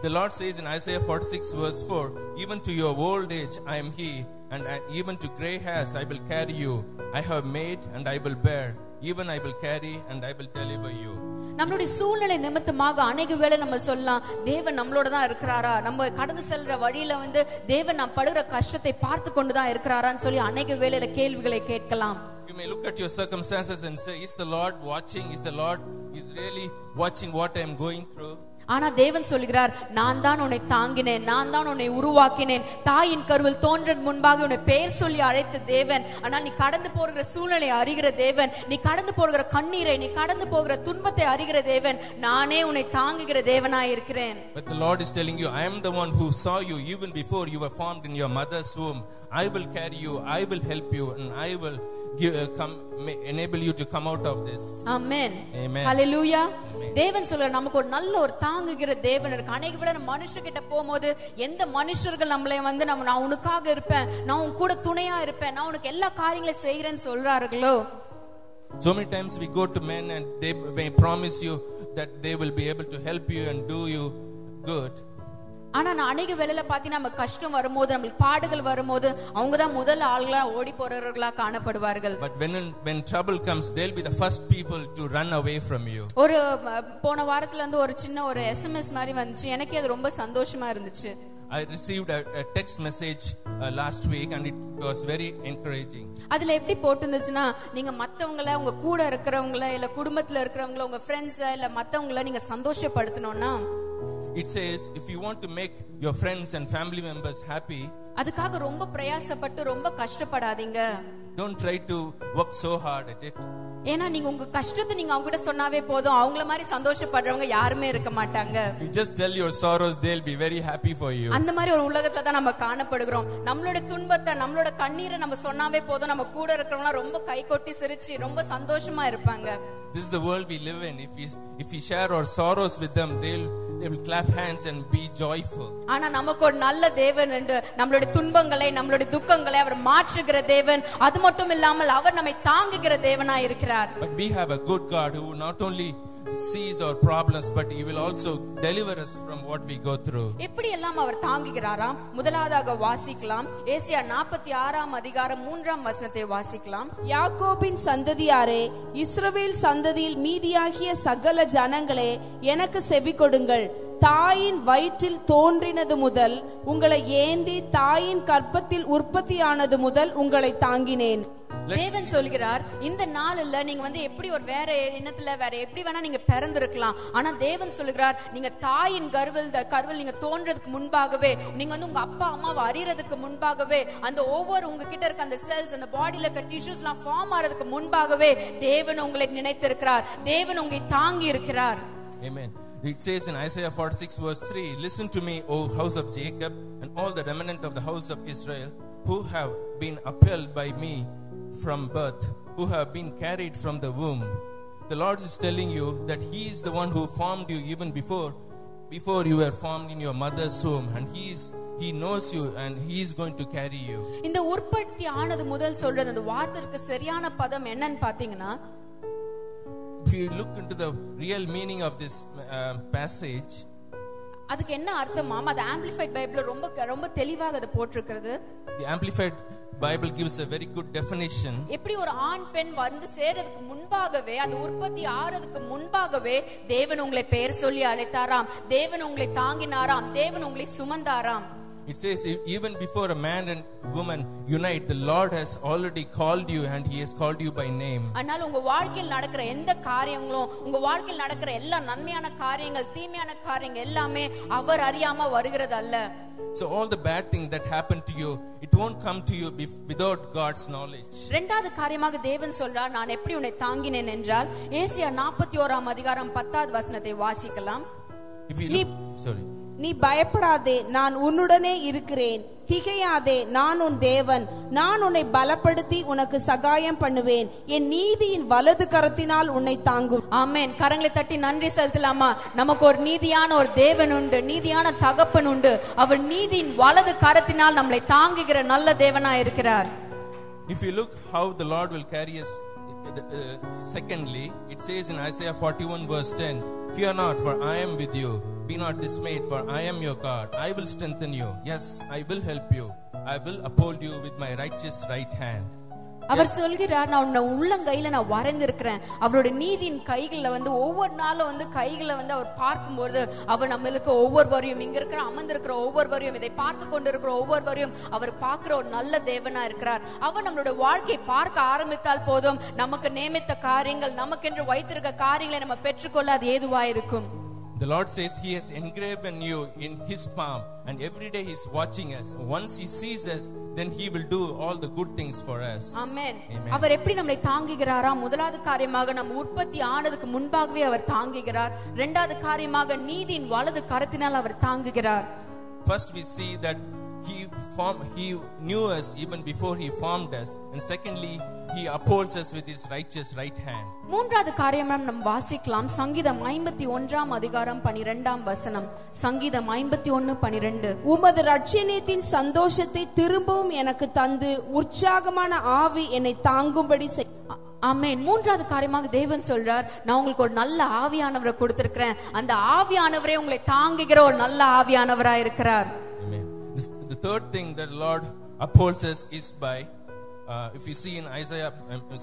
The Lord says in Isaiah 46:4, even to your old age I am He, and even to gray hairs I will carry you. I have made and I will bear, even I will carry and I will deliver you. நம்மளுடைய சூழ்நிலை நிமித்தமாக அநேக வேளை நம்ம சொல்லலாம், தேவன் நம்மளோட தான் இருக்கிறாரா, நம்ம கடந்து செல்ற வழியில வந்து தேவன் நாம் படுகிற கஷ்டத்தை பார்த்து கொண்டுதான் இருக்கிறாரான்னு சொல்லி அநேக வேளையில கேள்விகளை கேட்கலாம். You may look at your circumstances and say, is the Lord watching? Is the Lord is really watching what I am going through? ஆனா தேவன் சொல்கிறார், நான் தான் உன்னை தாங்கினேன், நான் தான் உன்னை உருவாக்கினேன், தாயின் கருவில் தோன்ற முன்பாக உன்னை பெயர் சொல்லி அழைத்த தேவன். ஆனால் நீ கடந்து போகிற சூழ்நிலை அறிகிற தேவன், நீ கடந்து போகிற கண்ணீரை, நீ கடந்து போகிற துன்பத்தை அறிகிற தேவன். நானே உன்னை தாங்குகிற தேவனாய் இருக்கிறேன். But the Lord is telling you, I am the one who saw you even before you were formed in your mother's womb. I will carry you, I will help you, and I will enable you to come out of this. Amen. Amen. Hallelujah. தேவன் சொல்ற நமக்கு ஒரு நல்ல ஒரு தாங்குகிற தேவன் இருக்கு. அநேக வேளை மனுஷர்கிட்ட போகும்போது எந்த மனுஷர்கள் நம்மளை வந்து நான் உனக்காக இருப்பேன், நான் உன் கூட துணையா இருப்பேன், நான் உனக்கு எல்லா காரியங்களையும் செய்கிறேன்னு சொல்றார்களோ, so many times we go to men and they may promise you that they will be able to help you and do you good. ஆனா நான் அநேக வேளையில பாத்தீங்கன்னா நம்ம கஷ்டம் வரும்போது, நம்மளுக்கு பாடுகள் வரும்போது அவங்க தான் முதல் ஆளுகளா ஓடி போறவர்களா காணப்படுவார்கள். But when trouble comes, they'll be the first people to run away from you. ஒரு போன வாரத்துல இருந்து ஒரு சின்ன ஒரு SMS மாதிரி வந்துச்சு. எனக்கு அது ரொம்ப சந்தோஷமா இருந்துச்சு. I received a text message last week and it was very encouraging. அதுல எப்படி போட்டுருந்துச்சுன்னா, நீங்க மத்தவங்கள, உங்க கூட இருக்கிறவங்கள, இல்ல குடும்பத்துல இருக்கிறவங்கள, உங்க ஃப்ரெண்ட்ஸ் இல்ல மத்தவங்கள நீங்க சந்தோஷப்படுத்தணும்னா, it says if you want to make your friends and family members happy, அதுக்காக ரொம்ப பிரயாசப்பட்டு ரொம்ப கஷ்டப்படாதீங்க. don't try to work so hard at it. ஏன்னா நீங்க உங்க கஷ்டத்தை நீங்க அவங்க கிட்ட சொன்னாவே போதும், அவங்கள மாதிரி சந்தோஷப்படுறவங்க யாருமே இருக்க மாட்டாங்க. You just tell your sorrows, they'll be very happy for you. அந்த மாதிரி ஒரு உலகத்துல தான் நம்ம காணப்படுகிறோம். நம்மளோட துன்பத்தை, நம்மளோட கண்ணீரை நம்ம சொன்னாவே போதும், நம்ம கூட இருக்கிறவங்க ரொம்ப கை கொட்டி சிரிச்சு ரொம்ப சந்தோஷமா இருப்பாங்க. This is the world we live in. If we share our sorrows with them, they will clap hands and be joyful. ஆனா நமக்கு ஒரு நல்ல தேவன் உண்டு. நம்மளுடைய துன்பங்களை, நம்மளுடைய துக்கங்களை அவர் மாற்றுகிற தேவன். அது மட்டும் இல்லாமல் அவர் நம்மை தாங்குகிற தேவனாய் இருக்கிறார். But we have a good God who not only sees our problems, but he will also deliver us from what we go through. எப்படி எல்லாம் அவர் தாங்குகிறாராம்? முதலாவதாக வாசிக்கலாம். ஏசாயா 46 அதிகாரம் 3 வசனத்தை வாசிக்கலாம். யாக்கோபின் சந்ததியாரே, இஸ்ரவேல் சந்ததியில் மீதியாகிய சகல ஜனங்களே, எனக்கு செவி கொடுங்கள். தாயின் வயிற்றில் தோன்றினது முதல் உங்களை ஏந்தி தாயின் கற்பத்தில் உற்பத்தியானது முதல் உங்களை தாங்கினேன். தேவன் சொல்கிறார், இந்த நாள்ல நீங்க எப்படி ஒரு வேற எண்ணத்துல வேற எப்படி வேணா நீங்க பிறந்திருக்கலாம். ஆனா தேவன் சொல்கிறார், நீங்க தாயின் கருவில் நீங்க தோன்றதுக்கு முன்பாகவே, நீங்க உங்க அப்பா அம்மாவை அறியறதுக்கு முன்பாகவே, அந்த ஒவ்வொரு உங்ககிட்ட இருக்க அந்த செல்ஸ், அந்த பாடியில இருக்க டிஷ்யூஸ் எல்லாம் ஃபார்ம் ஆறதுக்கு முன்பாகவே தேவன் உங்களை நினைத்திருக்கிறார். தேவன் உங்களை தாங்கி இருக்கிறார். Amen. It says in Isaiah 46 verse 3, listen to me, O house of Jacob, and all the remnant of the house of Israel, who have been upheld by me from birth, who have been carried from the womb. The Lord is telling you that he is the one who formed you even before you were formed in your mother's womb, and he knows you and he is going to carry you. இந்த உற்பத்தி ஆனது முதல் சொல்றது அந்த வார்த்தைக்கு சரியான பதம் என்னன்னு பாத்தீங்கன்னா, if you look into the real meaning of this passage, அதுக்கு என்ன அர்த்தமாம்? அது ஆம்பிளிஃபைட் பைபிள்ல ரொம்ப தெளிவாக அது போட்டிருக்கிறது. The amplified Bible gives a very good definition. எப்படி ஒரு ஆண் பெண் வந்து சேர்றதுக்கு முன்பாகவே, அந்த உற்பத்தி ஆறதுக்கு முன்பாகவே தேவன் உங்களை பெயர் சொல்லி அழைத்தாராம், தேவன் உங்களை தாங்கினாராம், தேவன் உங்களை சுமந்தாராம். It says even before a man and woman unite, the Lord has already called you and he has called you by name. ஆனால் உங்க வாழ்க்கையில் நடக்கிற எந்த காரியங்களும், உங்க வாழ்க்கையில் நடக்கிற எல்லா நன்மையான காரியங்கள், தீமையான காரியங்கள் எல்லாமே அவர் அறியாம வருகிறது அல்ல. So all the bad things that happen to you, it won't come to you without God's knowledge. இரண்டாவது காரியமாக தேவன் சொல்றார், நான் எப்படி உன்னை தாங்கினேன் என்றால், ஏசாயா 41 அதிகாரம் 10 வசனத்தை வாசிக்கலாம். If you look, sorry. நீ பயப்படாதே, நான் உன்னுடனே இருக்கிறேன். திகையாதே, நான் உன் தேவன். நான் உன்னை பலப்படுத்தி உனக்கு சகாயம் பண்ணுவேன். என் நீதியின் வலது கரத்தினால் உன்னை தாங்கும். ஆமென். கரங்களை தட்டி நன்றி செலுத்தலாமா? நமக்கு ஒரு நீதியான ஒரு தேவன் உண்டு, நீதியான தகப்பன் உண்டு. அவர் நீதியின் வலது கரத்தினால் நம்மை தாங்குகிற நல்ல தேவனா இருக்கிறார். If you look how the Lord will carry us, secondly, it says in Isaiah 41 verse 10, fear not, for I am with you. Be not dismayed, for I am your God. I will strengthen you. Yes, I will help you. I will uphold you with my righteous right hand. அவர் சொல்கிறார், நான் உன்னை உள்ளங்கையில நான் வரைந்திருக்கிறேன். அவருடைய நீதியின் கைகளில் ஒவ்வொரு நாளும் கைகளை அவர் பார்க்கும்போது, அவர் நம்மளுக்கு ஒவ்வொருவரையும், இங்க இருக்கிற அமர்ந்திருக்கிற ஒவ்வொருவரையும், இதை பார்த்து கொண்டிருக்கிற ஒவ்வொருவரையும் அவர் பார்க்கிற ஒரு நல்ல தேவனா இருக்கிறார். அவர் நம்மளுடைய வாழ்க்கை பார்க்க ஆரம்பித்தால் போதும், நமக்கு நியமித்த காரியங்கள், நமக்கென்று வைத்திருக்க காரியங்களை நம்ம பெற்றுக்கொள்ள அது ஏதுவா இருக்கும். The Lord says he has engraven you in his palm, and every day he is watching us. Once he sees us, then he will do all the good things for us. Amen. அவர் எப்படி நம்மை தாங்குகிறாரா? முதலாவது காரியமாக நம் உற்பத்தி ஆனதுக்கு முன்பாகவே அவர் தாங்குகிறார். இரண்டாவது காரியமாக நீதியின் வலது கரத்தினால் அவர் தாங்குகிறார். First we see that he knew us even before he formed us, and secondly he upholds us with his righteous right hand. மூன்றாவது காரியம் நாம் வாசிக்கலாம். சங்கீதம் 51 அதிகாரம் 12 வசனம். சங்கீதம் 51:12. உமது இரட்சணியத்தின் சந்தோஷத்தை திரும்பவும் எனக்கு தந்து உற்சாகமான ஆவி என்னை தாங்கும்படி செய். ஆமென். மூன்றாவது காரியமாக தேவன் சொல்றார், நான் உங்களுக்கு ஒரு நல்ல ஆவியானவரை கொடுத்திருக்கிறேன். அந்த ஆவியானவரே உங்களை தாங்குகிற ஒரு நல்ல ஆவியானவரா இருக்கிறார். Amen. The third thing that the Lord upholds us is by if you see in Isaiah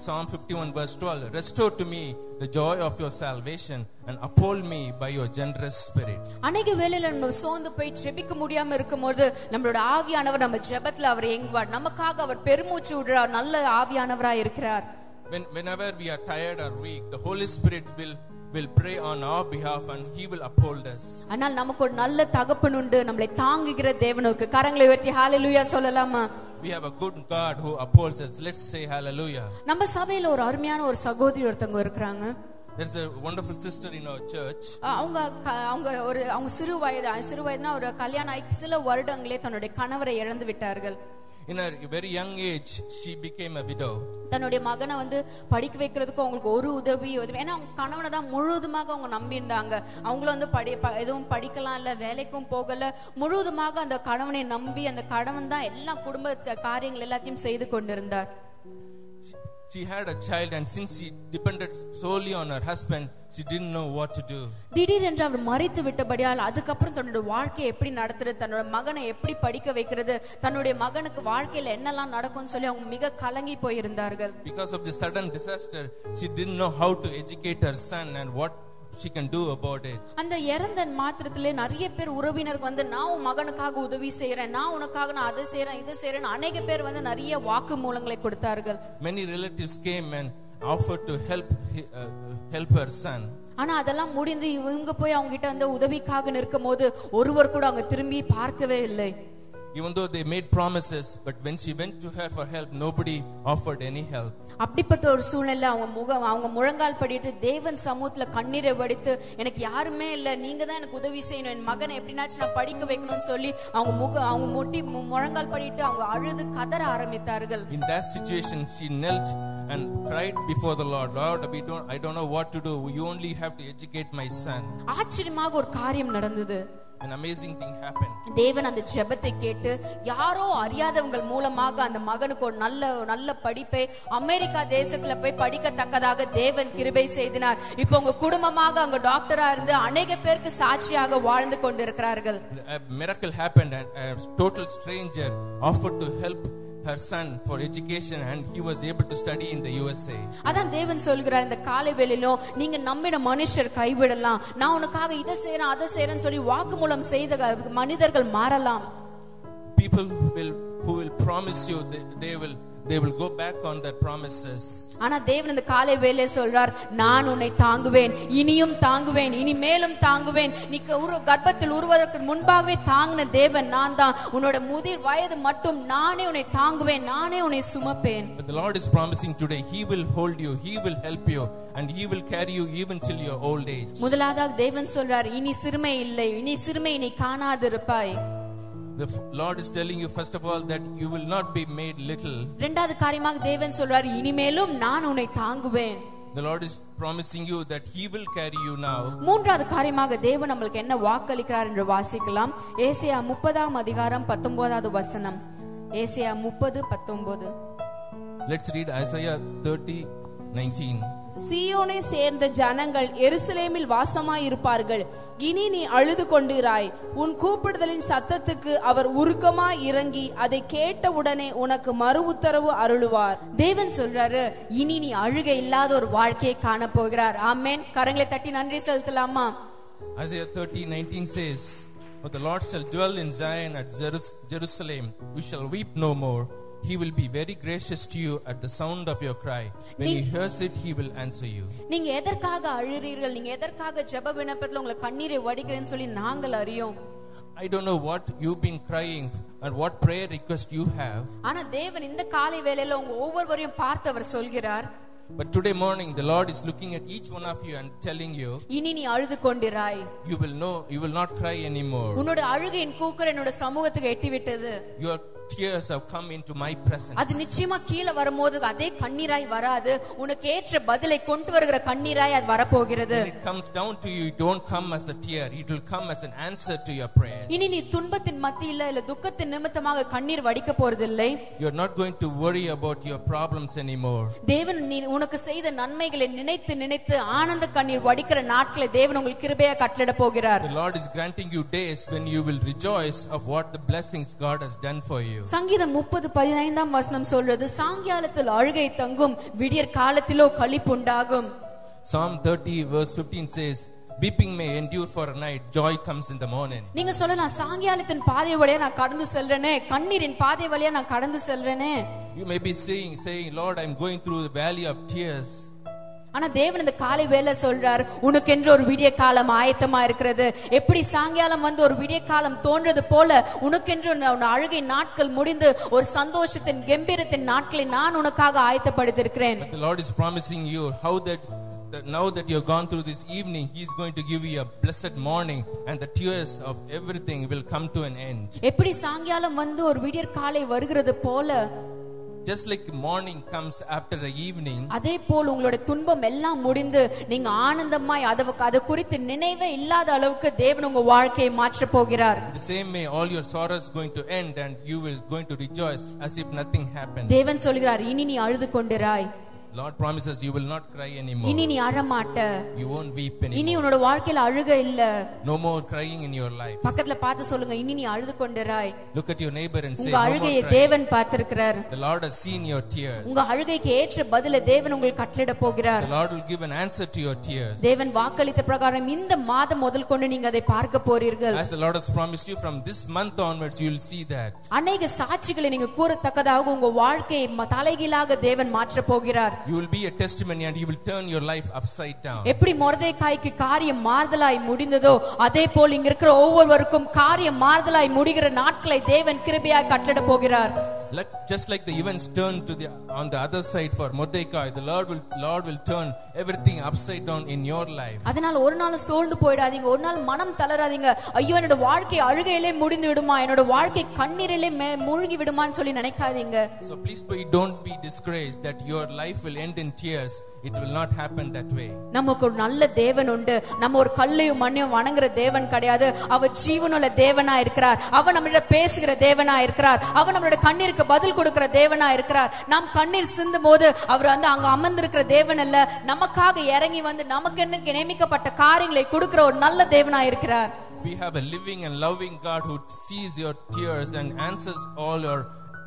Psalm 51 verse 12, restore to me the joy of your salvation and uphold me by your generous spirit. அநேக வேளையில நம்ம சோர்ந்து போய் ஜெபிக்க முடியாம இருக்கும்போது நம்மளோட ஆவியானவர் நம்ம ஜெபத்துல அவர் எங்குவார், நமக்காக அவர் பெருமூச்சு விடுறார், நல்ல ஆவியானவரா இருக்கிறார். Whenever we are tired or weak, the Holy Spirit will pray on our behalf and he will uphold us. ஆனால் நமக்கு ஒரு நல்ல தகப்பன் உண்டு, நம்மளை தாங்குகிற தேவனுக்கு. கரங்களை உயர்த்தி ஹalleluya சொல்லலாமா? We have a good God who upholds us. Let's say hallelujah. நம்ம சபையில ஒரு அருமையான ஒரு சகோதரி ஒருத்தங்க இருக்காங்க. There's a wonderful sister in our church. அவங்க சிறு வயதுனா ஒரு கல்யாணம் ஆகி சில வருடங்களே தன்னுடைய கணவரை இழந்து விட்டார்கள். In a very young age she became a widow. தன்னுடைய மகனை படிக்க வைக்கிறதுக்கு அவங்களுக்கு ஒரு உதவி, ஏன்னா அவங்க கணவனை தான் முழுவதுமாக அவங்க நம்பி இருந்தாங்க. அவங்களும் எதுவும் படிக்கலாம் இல்ல, வேலைக்கும் போகல, முழுவதுமாக அந்த கணவனை நம்பி அந்த கணவன் தான் எல்லா குடும்ப காரியங்கள் எல்லாத்தையும் செய்து கொண்டிருந்தார். she had a child, and since she depended solely on her husband, she didn't know what to do. திடீரென்று அவர் மரித்து விட்டபடியால் அதுக்கப்புறம் தன்னுடைய வாழ்க்கையை எப்படி நடத்துறது, தன்னோட மகனை எப்படி படிக்க வைக்கிறது, தன்னுடைய மகனுக்கு வாழ்க்கையில என்னெல்லாம் நடக்கும்னு சொல்லி அவங்க மிக கலங்கி போயிருந்தார்கள். Because of the sudden disaster, she didn't know how to educate her son and what she can do about it. அந்த இறந்த மாத்திரத்திலே நிறைய பேர் உறவினர் வந்து நான் உன் மகனுக்காக உதவி செய்யறேன், நான் உனக்காக நான் அதை செய்யறேன் இது செய்யறேன், அநேக பேர் வந்து நிறைய வாக்குமூலங்களை கொடுத்தார்கள். Many relatives came and offered to help her son. ஆனா அதெல்லாம் முடிந்து இவங்க போய் அவங்க கிட்ட அந்த உதவிக்காக நிற்கும் போது ஒருவர் கூட அவங்க திரும்பி பார்க்கவே இல்லை. Even though they made promises, but when she went to her for help, nobody offered any help. அப்படிப்பட்ட ஒரு சூழ்நிலை அவங்க முழங்கால் படிட்டு தேவன் சமூகத்துல கண்ணீரை வடித்து எனக்கு யாருமே இல்ல, நீங்க தான் எனக்கு உதவி செய்யணும், என் மகனை எப்படினாச்சும் நான் படிக்க வைக்கணும்னு சொல்லி அவங்க முழங்கால் படிட்டு அவங்க அழுது கதற ஆரம்பித்தார்கள். In that situation, she knelt and cried before the Lord. Lord, I don't know what to do. You only have to educate my son. ஆச்சரியமாக ஒரு காரியம் நடந்தது. An amazing thing happened. தேவன் அந்த ஜெபத்தை கேட்டு யாரோ அறியாதவங்க மூலமாக அந்த மகனுக்கு ஒரு நல்ல படிப்பை அமெரிக்கா தேசத்துல போய் படிக்கத்தக்கதாக தேவன் கிருபை செய்தினார். இப்போ உங்க குடும்பமாக அங்க டாக்டரா இருந்து அநேக பேருக்கு சாட்சியாக வாழ்ந்து கொண்டிருக்கிறார்கள். A miracle happened, and a total stranger offered to help her son for education, and he was able to study in the USA. அதான் தேவன் சொல்கிறார் இந்த காலை வேளையிலோ நீங்க நம்பின மனுஷர் கைவிடலாம், நான் உனக்காக இதை செய்றேன் அதை செய்றேன்னு சொல்லி வாக்குமூலம் செய்த மனிதர்கள் மாறலாம். People who will promise you, they will go back on their promises. ஆனா தேவன் இந்த காலை வேளையிலே சொல்றார் நான் உன்னை தாங்குவேன், இனியும் தாங்குவேன், இனி மேலும் தாங்குவேன். நீ கர்ப்பத்தில் உருவதற்கு முன்பாகவே தாங்கின தேவன் நான் தான். உன்னோட முதிர் வயது மட்டும் நானே உன்னை தாங்குவேன், நானே உன்னை சுமப்பேன். But the Lord is promising today, He will hold you, He will help you, and He will carry you even till your old age. முதலாவதாக தேவன் சொல்றார் இனி சிறுமை இல்லை, இனி சிறுமை நீ காணாதிருப்பாய். The Lord is telling you first of all that you will not be made little. இரண்டாவது காரியமாக தேவன் சொல்றார் இனிமேலும் நான் உன்னை தாங்குவேன். The Lord is promising you that He will carry you now. மூன்றாவது காரியமாக தேவன் நமக்கு என்ன வாக்களிக்கிறார் என்று வாசிக்கலாம். ஏசாயா 30ஆம் அதிகாரம் 19வது வசனம். ஏசாயா 30:19. Let's read Isaiah 30:19. சீயோனை சேர்ந்த ஜனங்கள் எருசலேமில் வாசமாயிருப்பார்கள். இனி நீ அழுது கொண்டிராய். உன் கூப்பிடுதலின் சத்தத்துக்கு அவர் உருக்கமாய் இறங்கி அதை கேட்டவுடனே உனக்கு மறு உத்தரவு அருளுவார். தேவன் சொல்றாரு இனி நீ அழுகை இல்லாத ஒரு வாழ்க்கையை காண போகிறார். ஆமென். கரங்களை தட்டி நன்றி செலுத்தலாமா? Isaiah 30:19 says, "But the Lord shall dwell in Zion at Jerusalem. You shall weep no more. He will be very gracious to you at the sound of your cry. When He hears it, He will answer you." நீங்க எதற்காக அழுறீர்கள், நீங்க எதற்காக ஜெப விண்ணப்பத்துல உங்க கண்ணீரை வடிக்கிறேன்னு சொல்லி நாங்கள் அறியோம். I don't know what you've been crying and what prayer request you have. ஆனா தேவன் இந்த காலை வேளையில உங்க ஒவ்வொருவரையும் பார்த்து அவர் சொல்கிறார். But today morning the Lord is looking at each one of you and telling you, இனி நீ அழுது கொண்டிராய். You will know, you will not cry anymore. உன்னோட அழுகையின் கூக்குரல் என்னோட சமூகத்துக்கு எட்டி விட்டது. Your tears have come into my presence. அது நிச்சயமா கீழே வரும்போது அதே கண்ணீராய் வராது, உனக்கு ஏற்ற பதிலை கொண்டு வருகிற கண்ணீராய் அது வரப்போகிறது. When it comes down to you, it don't come as a tear, it will come as an answer to your prayers. இனி நீ துன்பத்தின் மத்தியில இல்ல துக்கத்தின் நிமித்தமாக கண்ணீர் வடிக்க போறதில்லை. You are not going to worry about your problems anymore. தேவன் உனக்கு செய்த நன்மைகளை நினைத்து நினைத்து ஆனந்த கண்ணீர் வடிக்கிற நாட்களை தேவன் உங்களுக்கு கிருபையா கட்டளையிட போகிறார். The Lord is granting you days when you will rejoice of what the blessings God has done for you. சங்கீதம் 30:15 வசனம் சொல்றது சாயங்காலத்தில் அழுகை தங்கும், விடியற் காலத்திலோ களிப்புண்டாகும். Psalm 30:15 says, "Weeping may endure for a night, joy comes in the morning." நீங்க சொல்லலாம் சாயங்காலத்தின் பாதை வழியா நான் கடந்து செல்றேனே, கண்ணீரின் பாதை வழியா நான் கடந்து செல்றேனே. You may be saying, "Lord, I'm going through the valley of tears." ஆனா தேவன் இந்த காலை வேளை சொல்றார் உனக்கென்று ஒரு விடிய காலம் ஆயத்தமா இருக்கிறது. எப்படி சாயங்காலம் வந்து ஒரு விடிய காலம் தோன்றது போல உனக்கென்று அழுகை நாட்கள் முடிந்து ஒரு சந்தோஷத்தின் கம்பீரத்தின் நாட்களை நான் உனக்காக ஆயத்தப்படுத்தியிருக்கிறேன். The Lord is promising you how that now that you have gone through this evening, He is going to give you a blessed morning, and the tears of everything will come to an end. எப்படி சாயங்காலம் வந்து ஒரு விடியற் காலை வருகிறது போல, just like morning comes after the evening, அதே போல் உங்களுடைய துன்பம் எல்லாம் முடிந்து நீங்க ஆனந்தமாய் அது குறித்து நினைவே இல்லாத அளவுக்கு தேவன் உங்க வாழ்க்கையை மாற்ற போகிறார். The same way all your sorrows going to end and you will going to rejoice as if nothing happened. தேவன் சொல்கிறார் இனி நீ அழுது கொண்டிராய். Lord promises you will not cry anymore. இனி நீ அழமாட்ட. You won't weep anymore. இனி உன்னோட வாழ்க்கையில அழுக இல்ல. No more crying in your life. பக்கத்துல பார்த்து சொல்லுங்க, இனி நீ அழுது கொண்டிராய். Look at your neighbor and say, உங்க அழுகையை தேவன் பார்த்திருக்கிறார். The Lord has seen your tears. உங்க அழுகைக்கு ஏற்ற பதிலை தேவன் உங்களுக்கு கட்டளையிட போகிறார். The Lord will give an answer to your tears. தேவன் வாக்களித்த பிரகாரம் இந்த மாதம் முதல் கொண்டு நீங்க அதை பார்க்க போறீர்கள். As the Lord has promised you, from this month onwards you will see that. அநேக சாட்சிகளை நீங்க கூறத்தக்கதாக உங்க வாழ்க்கையை தலைகீழாக தேவன் மாற்ற போகிறார். You will be a testimony and he will turn your life upside down. எப்படி மொர்தெகாய்க்கு காரியம் மாறுதலாய் முடிந்ததோ அதே போல் இங்க இருக்கிற ஒவ்வொருவருக்கும் காரியம் மாறுதலாய் முடிகிற நாட்களை தேவன் கிருபையாய் கட்டளையிட போகிறார். Just like the events turned to on the other side for Mordecai, the Lord will turn everything upside down in your life. அதனால ஒரு நாள் சோர்ந்து போய்டாதீங்க, ஒரு நாள் மனம் தளராதீங்க. ஐயோ என்னோட வாழ்க்கை அழுகையிலே முடிந்து விடுமா, என்னோட வாழ்க்கை கண்ணீரிலே மூழ்கி விடுமான்னு சொல்லி நினைக்காதீங்க. So please don't be discouraged that your life will end in tears. It will not happen that way. நமக்கு ஒரு நல்ல தேவன் உண்டு. நம்ம ஒரு கல்லையும் மண்ணையும் வணங்குற தேவன் கிடையாது. அவர் ஜீவனுள்ள தேவனா இருக்கிறார். அவர் நம்மிடம் பேசுகிற தேவனா இருக்கிறார். அவர் நம்மளோட கண்ணீருக்கு பதில் கொடுக்கிற தேவனா இருக்கிறார். நாம் கண்ணீர் சிந்தும் போது அவர் அங்க அமர்ந்திருக்கிற தேவன் அல்ல, நமக்காக இறங்கி வந்து நமக்கு என்ன நியமிக்கப்பட்ட காரியங்களை கொடுக்கிற ஒரு நல்ல தேவனா இருக்கிறார். We have a living and loving God who sees your tears and answers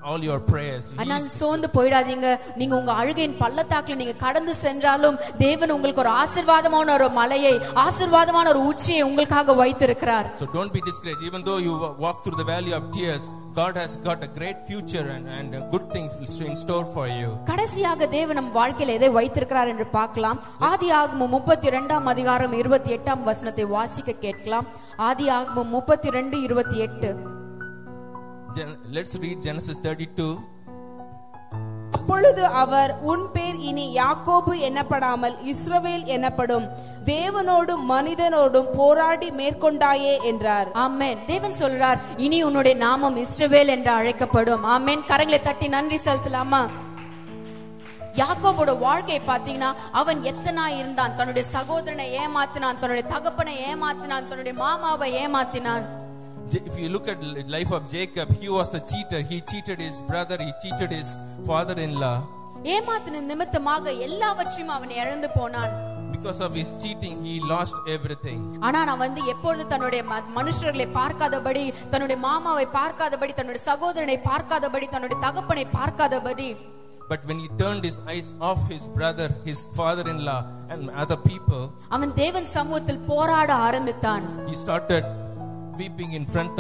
all your prayers. ஆனால் சோர்ந்து போய்டாதீங்க. நீங்க உங்க அழுகையின் பள்ளத்தாக்குல நீங்க கடந்து சென்றாலும் தேவன் உங்களுக்கு ஒரு ஆசீர்வாதமான ஒரு மலையை, ஆசீர்வாதமான ஒரு உச்சியை உங்களுக்காக வைத்திருக்கிறார். So don't be discouraged. Even though you walk through the valley of tears, God has got a great future and a good thing in store for you. கடைசியாக தேவன் நம் வாழ்க்கையில எதை வைத்திருக்கிறார் என்று பார்க்கலாம். ஆதியாகமம் 32ஆம் அதிகாரம் 28ஆம் வசனத்தை வாசிக்க கேட்கலாம். ஆதியாகமம் 32:28. Let's read Genesis 32. அப்பொழுது அவர், உன் பேர் இனி யாக்கோபு என்னப்படாமல் இஸ்ரவேல் என்னப்படும், தேவனோடும் மனிதனோடும் போராடி மேற்கொண்டாயே என்றார். ஆமென். தேவன் சொல்றார், இனி உன்னுடைய நாமம் இஸ்ரவேல் என்று அழைக்கப்படும். ஆமென். கரங்களை தட்டி நன்றி செலுத்தலாமா? யாக்கோபோட வாழ்க்கை பாத்தீங்கன்னா, அவன் எத்தனா இருந்தான். தன்னுடைய சகோதரனை ஏமாத்தினான், தன்னுடைய தகப்பனை ஏமாத்தினான், தன்னுடைய மாமாவை ஏமாத்தினான். If you look at the life of Jacob, he was a cheater. He cheated his brother, he cheated his father-in-law. ஏமாத்தின நிமித்தமாக எல்லாவற்றையும் அவன் இழந்து போனான். Because of his cheating, he lost everything. ஆனா அவன் வந்து எப்பொழுது தன்னுடைய மனுஷர்களை பார்க்காதபடி, தன்னுடைய மாமாவை பார்க்காதபடி, தன்னுடைய சகோதரனை பார்க்காதபடி, தன்னுடைய தகப்பனை பார்க்காதபடி. But when he turned his eyes off his brother, his father-in-law and other people, அவன் தேவன் சமூகத்தில் போராட ஆரம்பித்தான். He started weeping in front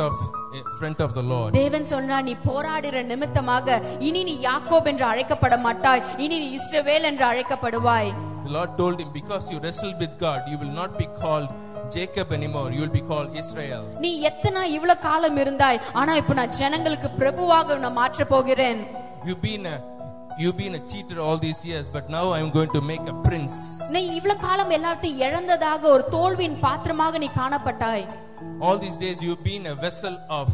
of the Lord. தேவன் சொன்னார், நீ போராடுற நிமித்தமாக இனி நீ யாக்கோப் என்று அழைக்கப்பட மாட்டாய், இனி நீ இஸ்ரவேல் என்று அழைக்கப்படுவாய். The Lord told him, because you wrestled with God, you will not be called Jacob anymore, you will be called Israel. நீ எத்தனை இவ்வளவு காலம் இருந்தாய், ஆனா இப்ப நான் ஜனங்களுக்கு பிரபுவாக நான் மாற்ற போகிறேன். You've been a cheater all these years, but now I'm going to make a prince. நீ இவ்வளவு காலம் எல்லாத்தையும் இழந்ததாக ஒரு தோல்வியின் பாத்திரமாக நீ காணப்பட்டாய். All these days you've been a vessel of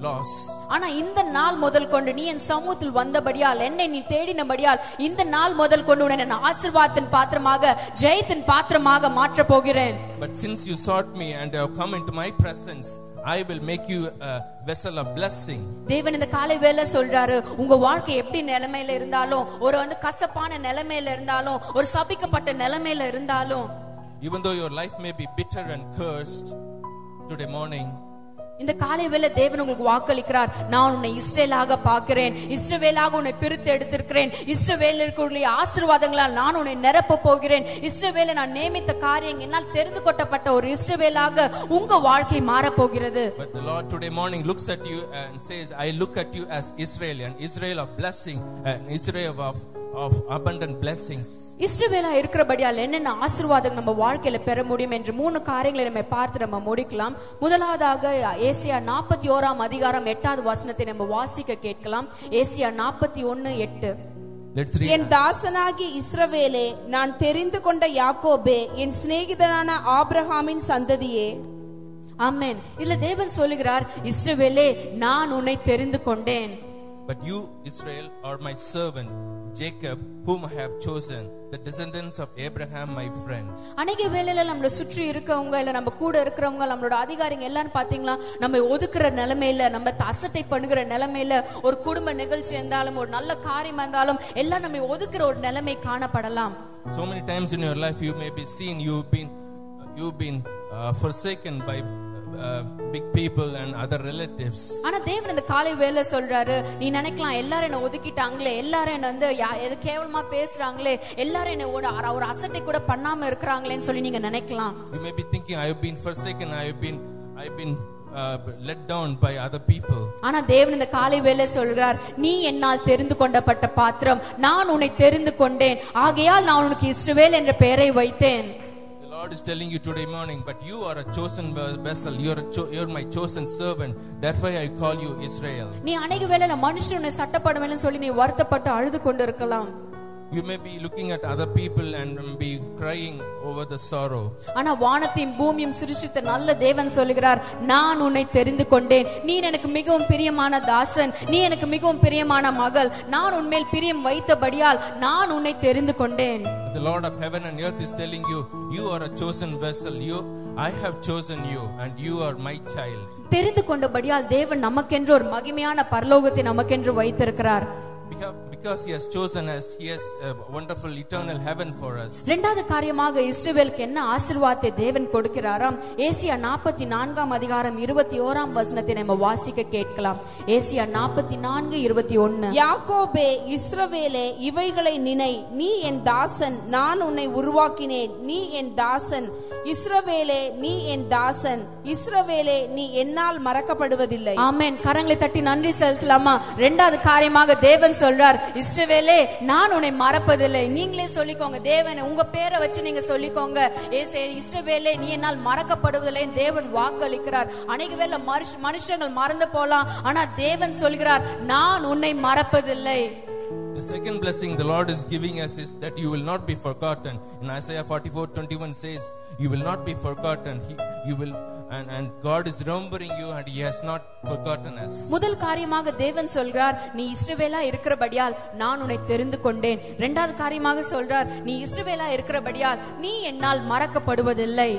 loss. ஆனா இந்த நாள் முதல் கொண்டு நீ என் சமூகத்தில் வந்தபடியால், என்னை நீ தேடினபடியால், இந்த நாள் முதல் கொண்டு உன்னை நான் ஆசீர்வாதத்தின் பாத்திரமாக, ஜெயத்தின் பாத்திரமாக மாற்ற போகிறேன். But since you sought me and have come into my presence, I will make you a vessel of blessing. தேவன் இந்த காலை வேளை சொல்றாரு, உங்க வாழ்க்கை எப்படி நிலைமையில இருந்தாலும், ஒரு வந்து கசப்பான நிலைமையில இருந்தாலும், ஒரு சபிக்கப்பட்ட நிலைமையில இருந்தாலும், even though your life may be bitter and cursed, today morning இந்த காலை வேளை தேவன் உங்களுக்கு வாக்களிக்கிறார், நான் உன்னை இஸ்ரவேலாக பார்க்கிறேன், இஸ்ரவேலாக உன்னை பிரித்து எடுத்திருக்கிறேன், இஸ்ரவேலுக்குரிய ஆசீர்வாதங்களால் நான் உன்னை நிரப்ப போகிறேன், இஸ்ரவேலை நான் நியமித்த காரியம் என்னால் தெரிந்து கொள்ளப்பட்ட ஒரு இஸ்ரவேலாக உங்க வாழ்க்கை மாற போகிறது. But the Lord today morning looks at you and says, I look at you as Israel, an Israel of blessing, an Israel of abundant blessings. இஸ்ரவேலா இருக்கிறபடியால் என்னென்ன ஆசீர்வாதம் நம்ம வாழ்க்கையில பெற முடியும் என்று 3 காரியங்களை நம்ம பார்த்து நம்ம முடிக்கலாம். முதலாவதாக ஏசியா 41ஆம் அதிகாரம் 8வது வசனத்தை நம்ம வாசிக்க கேட்கலாம். ஏசியா 41:8. என் தாசனாகி இஸ்ரவேலே, நான் தெரிந்து கொண்ட யாக்கோபே, என் சிநேகிதனான ஆபிரகாமின் சந்ததியே. ஆமென். இதுல தேவன் சொல்லுகிறார், இஸ்ரவேலே நான் உன்னை தெரிந்து கொண்டேன். But you, Israel, are my servant, Jacob, whom I have chosen, the descendants of Abraham, my friend. அநேக வேளையில நம்மள சுற்றி இருக்கவங்க இல்ல நம்ம கூட இருக்கிறவங்க நம்மளோட அதிகாரிங்க எல்லாரும் பாத்தீங்களா நம்ம ஒதுக்குற நிலைமையில நம்ம அசட்டை பண்ணுகிற நிலைமையில ஒரு குடும்ப நிகழ்ச்சி இருந்தாலும் ஒரு நல்ல காரியம் இருந்தாலும் எல்லாம் நம்ம ஒதுக்குற ஒரு நிலைமை காணப்படலாம். So many times in your life you may be seen you've been forsaken by big people and other relatives. ஆனா தேவன் இந்த காலை வேளை சொல்றாரு, நீ நினைக்கலாம் எல்லாரும் என்ன ஒதுக்கிட்டாங்களே, எல்லாரும் என்ன வந்து எது கேவலமா பேசுறாங்களே, எல்லாரும் என்ன ஒரு அசட்டை கூட பண்ணாம இருக்கறாங்களேன்னு சொல்லி நீங்க நினைக்கலாம். You may be thinking, I have been forsaken, I have been let down by other people. ஆனா தேவன் இந்த காலை வேளை சொல்றார், நீ என்னால் தெரிந்து கொண்டப்பட்ட பாத்திரம், நான் உன்னை தெரிந்து கொண்டேன், ஆகையால் நான் உனக்கு இஸ்ரவேல் என்ற பெயரை வைத்தேன். The Lord is telling you today morning, but you are a chosen vessel, you're my chosen servant, therefore I call you Israel. நீ அநேக வேளையில மனுஷன் உன்னை சட்டப்படுவேன்னு சொல்லி நீ வருத்தப்பட்டு அழுது கொண்டு இருக்கலாம். You may be looking at other people and be crying over the sorrow. ஆனா வானத்தையும் பூமியும் சிருஷ்டித்த நல்ல தேவன் சொல்கிறார், நான் உன்னை தெரிந்து கொண்டேன், நீ எனக்கு மிகவும் பிரியமான தாசன், நீ எனக்கு மிகவும் பிரியமான மகள், நான் உன்மேல் பிரியம் வைத்தபடியால் நான் உன்னை தெரிந்து கொண்டேன். The Lord of heaven and earth is telling you, you are a chosen vessel, I have chosen you and you are my child. தெரிந்து கொண்டபடியால் தேவன் நமக்கென்று ஒரு மகிமையான பரலோகத்தை நமக்கென்று வைத்திருக்கிறார். Because he has chosen us, he has a wonderful eternal heaven for us. இரண்டாவது காரியமாக இஸ்ரவேலுக்கு என்ன ஆசீர்வாதத்தை தேவன் கொடுக்கிறாராம்? ஏசியா 44 அதிகாரம் 21 வசனத்தை நம்ம வாசிக்க கேட்கலாம். ஏசியா 44:21. யாக்கோபே, இஸ்ரவேலே, இவைகளை நினை, நீ என் தாசன், நான் உன்னை உருவாக்கினேன், நீ என் தாசன். இஸ்ரவேலே, நீ என் தாசன், இஸ்ரவேலே, நீ என்னால் மறக்கப்படுவதில்லை. ஆமென். கரங்களை தட்டி நன்றி செலுத்தலாமா? இரண்டாவது காரியமாக தேவன் சொல்றார், இஸ்ரவேலே, நான் உன்னை மறப்பதில்லை. நீங்களே சொல்லிக்கோங்க, தேவன் உங்க பேரை வச்சு நீங்க சொல்லிக்கோங்க, இஸ்ரவேலே, நீ என்னால் மறக்கப்படுவதில்லை. தேவன் வாக்களிக்கிறார். அநேக வேளை மனுஷங்கள் மறந்து போலாம், ஆனா தேவன் சொல்கிறார், நான் உன்னை மறப்பதில்லை. The second blessing the Lord is giving us is that you will not be forgotten. In Isaiah 44:21 says, you will not be forgotten. You will and God is remembering you and he has not forgotten us. முதல் காரியமாக தேவன் சொல்றார், நீ இஸ்ரவேலா இருக்கிறபடியால் நான் உன்னை தெரிந்து கொண்டேன். இரண்டாவது காரியமாக சொல்றார், நீ இஸ்ரவேலா இருக்கிறபடியால் நீ என்னால் மறக்கப்படுவதில்லை.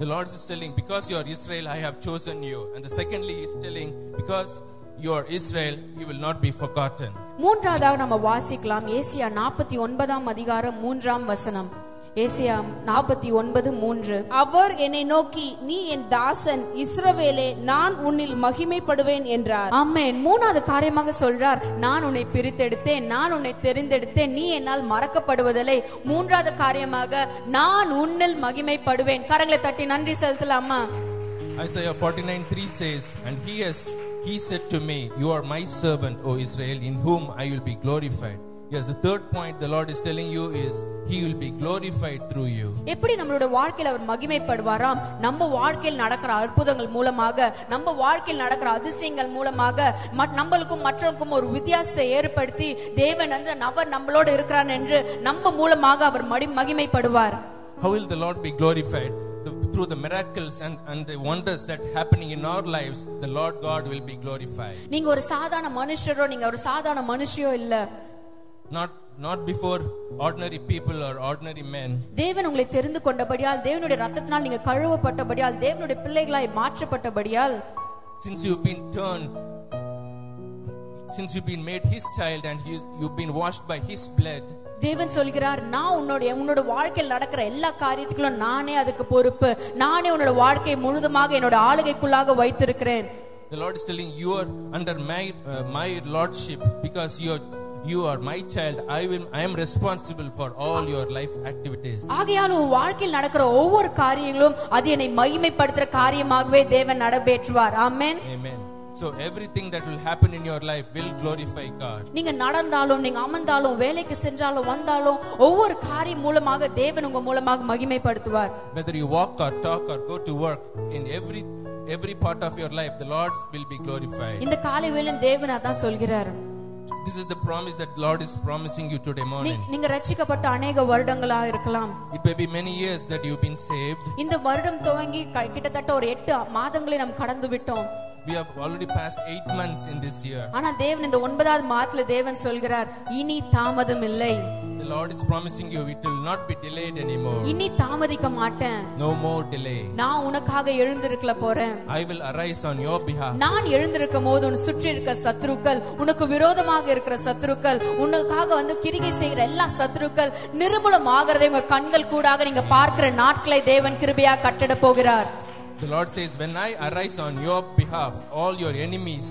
The Lord is telling, because you are Israel, I have chosen you. And the secondly he is telling, because you are Israel, you will not be forgotten. மூன்றாவதாக நம்ம வாசிக்கலாம் ஏசியா 49 அதிகாரம் 3 வசனம். ஏசியா 49:3. அவர் என்னை நோக்கி, நீ என் தாசன், இஸ்ரவேலே, நான் உன்னில் மகிமைப்படுவேன் என்றார். ஆமென். மூணாவது காரியமாக சொல்றார், நான் உன்னை பிரித்தெடுத்தேன், நான் உன்னை தெரிந்தெடுத்தேன், நீ என்னால் மறக்கப்படுவதில்லை. மூன்றாவது காரியமாக நான் உன்னில் மகிமைப்படுவேன். கரங்களை தட்டி நன்றி செலுத்தலாமா? Isaiah 49:3 says, and he said to me, you are my servant, O Israel, in whom I will be glorified. Yes, the third point the Lord is telling you is he will be glorified through you. எப்படி நம்மளோட வாழ்க்கையில அவர் மகிமைப்படுவாராம்? நம்ம வாழ்க்கையில் நடக்கிற அற்புதங்கள் மூலமாக, நம்ம வாழ்க்கையில் நடக்கிற அதிசயங்கள் மூலமாக நம்மளுக்கும் மற்றவருக்கும் ஒரு வித்தியாசத்தை ஏற்படுத்தி தேவன் வந்து நம்மளோட இருக்கிறார் என்று நம்ம மூலமாக அவர் மகிமைப்படுவார். How will the Lord be glorified? Through the miracles and the wonders that happening in our lives, the Lord God will be glorified. நீங்க ஒரு சாதாரண மனுஷரோ, நீங்க ஒரு சாதாரண மனுஷியோ இல்ல. Not before ordinary people or ordinary men. தேவன் உங்களை தெரிந்து கொண்டபடியால், தேவனுடைய இரத்தத்தினால் நீங்க கழுவப்பட்டபடியால், தேவனுடைய பிள்ளைகளாய் மாற்றப்பட்டபடியால், since you've been made his child and you've been washed by his blood. தேவன் சொல்கிறார், நான் உன்னோட வாழ்க்கையில் நடக்கிற எல்லா காரியத்துக்கும் நானே அதுக்கு பொறுப்பு, நானே உன்னோட வாழ்க்கையை முழுதுமாக என்னோட ஆளுகைக்குள்ளாக வைத்திருக்கிறேன். The Lord is telling you are under my lordship because you are my child. I am responsible for all your life activities. ஆகையால் உன் வாழ்க்கையில் நடக்கிற ஒவ்வொரு காரியங்களும் அது என்னை மகிமைப்படுத்துற காரியமாகவே தேவன் நடப்பேற்றுவார். ஆமென். Amen. So everything that will happen in your life will glorify God. நீங்க நடந்தாலும், நீங்க அமர்ந்தாலும், வேலைக்கு சென்றாலும் வந்தாலும் ஒவ்வொரு காரியம் மூலமாக தேவன் உங்க மூலமாக மகிமைப்படுத்துவார். Whether you walk or talk or go to work, in every part of your life the Lord will be glorified. இந்த காலை வேளையில் தேவன் அதான் சொல்கிறார். This is the promise that Lord is promising you today morning. நீங்க ரட்சிக்கப்பட்ட अनेक வருடங்களா இருக்கலாம். It may be many years that you've been saved. இந்த வருடம் துவங்கி கிட்டத்தட்ட ஒரு 8 மாதங்களை நாம் கடந்து விட்டோம். We have already passed 8 months in this year. ஆனா தேவன் இந்த 9வது மாதத்துல தேவன் சொல்கிறார் இனி தாமதம் இல்லை. The Lord is promising you it will not be delayed anymore. இனி தாமதிக்க மாட்டேன். No more delay. நான் உனக்காக எழுந்திருக்கல போறேன். I will arise on your behalf. நான் எழுந்திருக்கும் போது உன் சுற்றி இருக்க சத்துருக்கள், உனக்கு விரோதமாக இருக்கிற சத்துருக்கள், உனக்காக வந்து கிரிகை செய்கிற எல்லா சத்துருக்கள் நிர்மூலமாகிறதை உங்க கண்கள் கூடாக நீங்க பார்க்கிற நாட்களை தேவன் கிருபையா கட்டிட போகிறார். The Lord says, when I arise on your behalf, all your enemies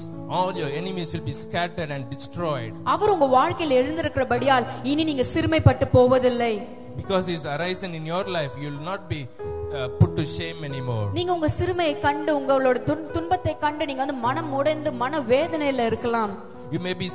will be scattered and destroyed. அவர் உங்க வாழ்க்கையில் எழுந்திருக்கிறபடியால் இனி நீங்க சிறுமைப்பட்டு போவதில்லை. Because he is arisen in your life, you will not be put to shame anymore. நீங்க உங்க சிறுமையை கண்டு உங்களோட துன்பத்தை கண்டு நீங்க வந்து மனம் உடைந்து மன வேதனையில இருக்கலாம். You may be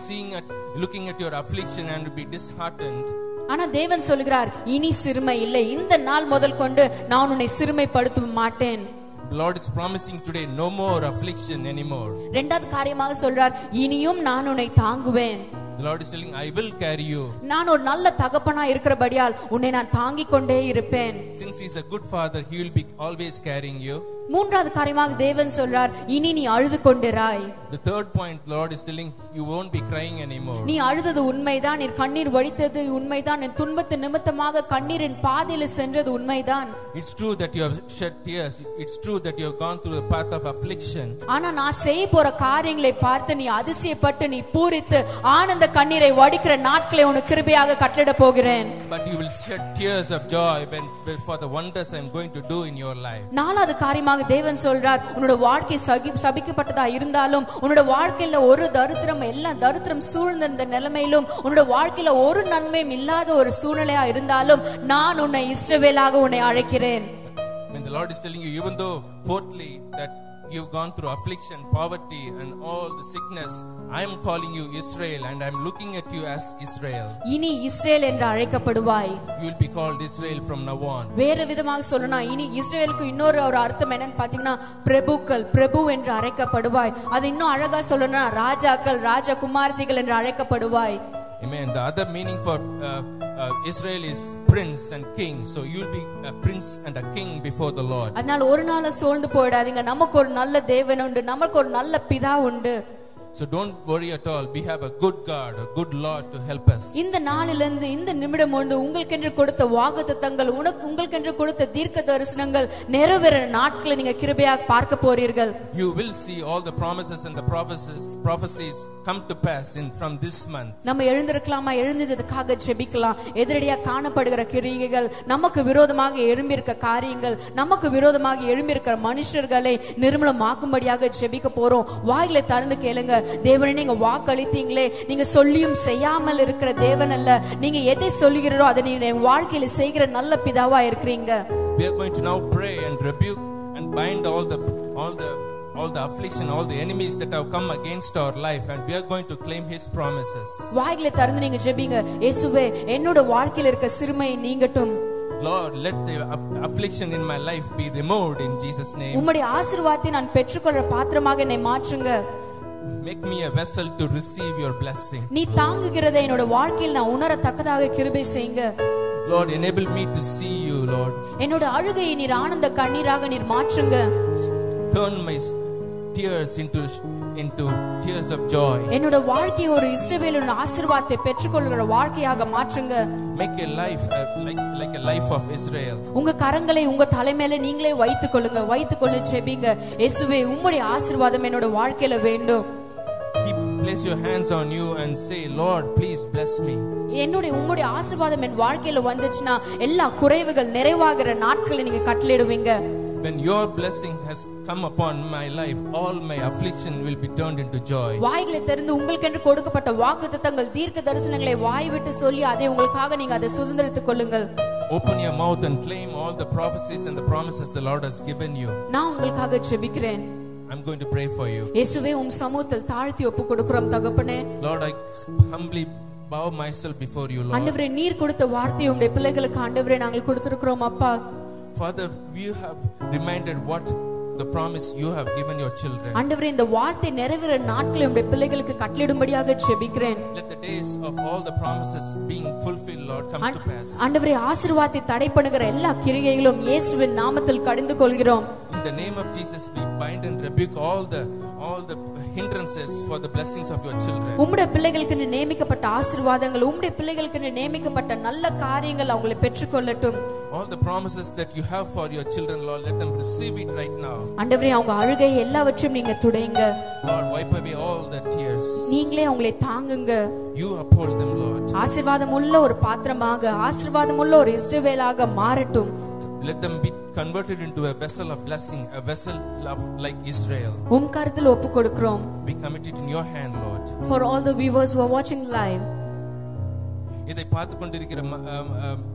looking at your affliction and be disheartened. ஆனா தேவன் சொல்கிறார் இனி சிறுமை இல்லை. இந்த நாள் முதல் கொண்டு நான் உன்னை சிறுமைப்படுத்த மாட்டேன். The Lord is promising today no more affliction anymore. இரண்டாவது காரியமாக சொல்றார் இனியும் நான் உன்னை தாங்குவேன். The Lord is telling, I will carry you. நான் ஒரு நல்ல தகப்பனா இருக்கிறபடியால் உன்னை நான் தாங்கிக் கொண்டே இருப்பேன். Since he is a good father, he will be always carrying you. மூன்றாவது காரியமாக தேவன் சொல்றார் இனி நீ அழுது கொண்டிராய். The third point, the Lord is telling, you won't be crying anymore. நீ அழுதது உண்மைதான், நீ கண்ணீர் வடித்தது உண்மைதான், நீ துன்பத்தின் நிமித்தமாக கண்ணீரின் பாதையில் சென்றது உண்மைதான். It's true that you have shed tears. It's true that you have gone through a path of affliction. ஆனா நான் செய்ய போற காரியங்களை பார்த்து நீ அதிசயப்பட்டு நீ பூரித்து ஆனந்த கண்ணீரை வடிக்கிற நாட்களை உனக்கு கிருபையாக கட்டளிட போகிறேன். But you will shed tears of joy for the wonders I am going to do in your life. நாலாவது காரியமாக தேவன் சொல்றார் உன்னோட வாழ்க்கை சபிக்கப்பட்டதா இருந்தாலும் உன்னோட வாழ்க்கையில ஒரு தரித்திரம் எல்லா தரித்திரம் சூழ்ந்த இந்த நிலைமையிலும் உன்னோட வாழ்க்கையில ஒரு நன்மையும் இல்லாத ஒரு சூழ்நிலையா இருந்தாலும் நான் உன்னை இஸ்ரவேலாக உன்னை அழைக்கிறேன். When the Lord is telling you, even though fourthly that you've gone through affliction, poverty and all the sickness, I am calling you Israel and I am looking at you as Israel. இனி Israel என்று அழைக்கப்படுவாய். You will be called Israel from now on. வேற விதமாக சொல்லனா இனி இஸ்ரேலுக்கு இன்னொரு ஒரு அர்த்தம் என்னன்னு பாத்தீங்கன்னா பிரபு என்று அழைக்கப்படுவாய். அது இன்னும் அழகா சொல்லனா ராஜாக்கள் ராஜகுமாரத்திகள் என்று அழைக்கப்படுவாய். Amen. The other meaning for Israel is prince and king. So you will be a prince and a king before the Lord. அதனால ஒரு நாள் சோர்ந்து போய்டாதீங்க. நமக்கு ஒரு நல்ல தேவன் உண்டு, நமக்கு ஒரு நல்ல பிதா உண்டு. So don't worry at all. We have a good God, a good Lord to help us. இந்த நாளிலிருந்து இந்த நிமிடம் வந்து உங்களுக்கென்று கொடுத்த வாக்குத்தத்தங்கள் உங்களுக்கென்று கொடுத்த தீர்க்க தரிசனங்கள் நிறைவேற நாட்களை நீங்க கிருபையாக பார்க்க போறீர்கள். You will see all the promises and the prophecies come to pass from this month. நம்ம எழுந்திருக்கலாமா? எழுந்ததுக்காக ஜெபிக்கலாம். எதிரடியாக காணப்படுகிற கிரியைகள், நமக்கு விரோதமாக எழும்பியிருக்க காரியங்கள், நமக்கு விரோதமாக எழும்பியிருக்கிற மனுஷர்களை நிர்மூலமாக்கும்படியாக ஜெபிக்க போறோம். வாயிலை திறந்து கேளுங்க. தேவனே நீங்க வாக்களித்தீங்களே, நீங்க சொல்லியும் செய்யாமல் இருக்கிற தேவன் அல்ல. நீங்க எதை சொல்லுகிறீரோ அதை நீங்க வாழ்க்கையில செய்கிற நல்ல பிதாவா இருக்கிறீங்க. We are going to now pray and rebuke and bind all the affliction, all the enemies that have come against our life, and we are going to claim his promises. வாயிலை திறந்து நீங்க ஜெபிங்க. இயேசுவே என்னோட வாழ்க்கையில இருக்க சிறுமை நீங்கட்டும். Lord, let the affliction in my life be removed in Jesus name. உம்முடைய ஆசீர்வாதத்தை நான் பெற்றுக்கொள்ற பாத்திரமாக என்னை மாற்றுங்க. Make me a vessel to receive your blessing. நீ தாங்குகிறதை என்னோட வாழ்க்கையில் நான் உணரத்தக்கதாக கிருபை செய்யுங்க. Lord, enable me to see you, Lord. என்னோட அழுகையை நீர் ஆனந்த கண்ணீராக நீர் மாற்றுங்க. Turn my tears into tears of joy. என்னோட வாழ்க்கையை ஒரு இஸ்ரவேலின் ஆசீர்வாதத்தை பெற்றுக்கொள்கிற வாழ்க்கையாக மாற்றுங்க. Make a life like a life of Israel. உங்க கரங்களை உங்க தலைமையில நீங்களே வைத்துக்கொண்டு ஜெபிங்க. இயேசுவே உம்முடைய ஆசீர்வாதம் என்னோட வாழ்க்கையில வேண்டும். Place your hands on you and say, Lord, please bless me. உம்முடைய ஆசீர்வாதம் என் வாழ்க்கையில வந்துச்சுனா எல்லா குறைவுகள் நிறைவாகிற நாட்களை நீங்க கட்டளையிடுவீங்க. When your blessing has come upon my life, all my affliction will be turned into joy. வாய்களை திறந்து உங்களுக்கென்று கொடுக்கப்பட்ட வாக்குத்தத்தங்கள் தீர்க்க தரிசனங்களை வாய் விட்டு சொல்லி அதை உங்களுக்காக நீங்க அதை சுதந்திரத்துக் கொள்ளுங்கள். Open your mouth and claim all the prophecies and the promises the Lord has given you. நான் உங்களுக்காக ஜெபிக்கிறேன். I'm going to pray for you. இயேசுவே உம் சமூகத்தில் தாழ்த்தி ஒப்புக்கொடுக்கிறோம் தகப்பனே. Lord, I humbly bow myself before you, Lord. ஆண்டவரே நீர் கொடுத்த வார்த்தையை உம்முடைய பிள்ளைகளுக்கு ஆண்டவரே நாங்கள் கொடுத்திருக்கிறோம் அப்பா. Father, you have reminded what the promise you have given your children. ஆண்டவரே இந்த வார்த்தை நிறைவேற நாட்களை உம்முடைய பிள்ளைகளுக்கு கட்டளையிடும்படியாக ஜெபிக்கிறேன். Let the days of all the promises being fulfilled, Lord, come to pass. ஆண்டவரே ஆசீர்வாதத்தை தடை பண்ணுகிற எல்லா கிரியைகளும் இயேசுவின் நாமத்தில் கடிந்து கொள்கிறோம். In the name of Jesus, we bind and rebuke all the hindrances for the blessings of your children. உம்முடைய பிள்ளைகளுக்கு நியமிக்கப்பட்ட ஆசீர்வாதங்கள், உம்முடைய பிள்ளைகளுக்கு நியமிக்கப்பட்ட நல்ல காரியங்கள் அவங்களை பெற்றுக்கொள்ளட்டும். All the promises that you have for your children, Lord, let them receive it right now. ஆண்டவரே, அவங்க அழுகை எல்லாவற்றையும் நீங்க துடைங்க. Lord, wipe away all the tears. நீங்களே அவங்களை தாங்குங்க. You uphold them, Lord. ஆசீர்வாதம் உள்ள ஒரு பாத்திரமாக, ஆசீர்வாதம் உள்ள ஒரு இஸ்ரவேலாக மாறட்டும். Let them be converted into a vessel of blessing, a vessel of like Israel. உம் கரத்தில் ஒப்பு கொடுக்கிறோம். We commit it in your hand, Lord. For all the viewers who are watching live, இதை பார்த்து கொண்டிருக்கிற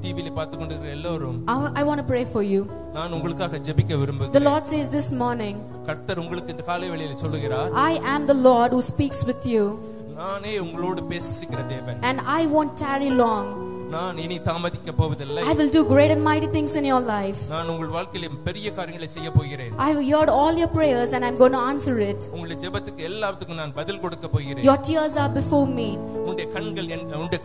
டிவில பார்த்து கொண்டிருக்கிற எல்லாரும், I want to pray for you. நான் உங்களுக்காக ஜெபிக்க விரும்புகிறேன். The Lord says this morning, கர்த்தர் உங்களுக்கு இந்த காலை வேளையிலே சொல்லுகிறார், I am the Lord who speaks with you. நானே உங்களோடு பேசுகிற தேவன். And I won't tarry long. நான் இனி தாமதிக்க போவதில்லை. I will do great and mighty things in your life. நான் உங்கள் வாழ்க்கையிலே பெரிய காரியங்களை செய்ய போகிறேன். I have heard all your prayers and I'm going to answer it. உங்களுடைய ஜெபத்துக்கு எல்லாத்துக்கும் நான் பதில் கொடுக்க போகிறேன். Your tears are before me. உங்களுடைய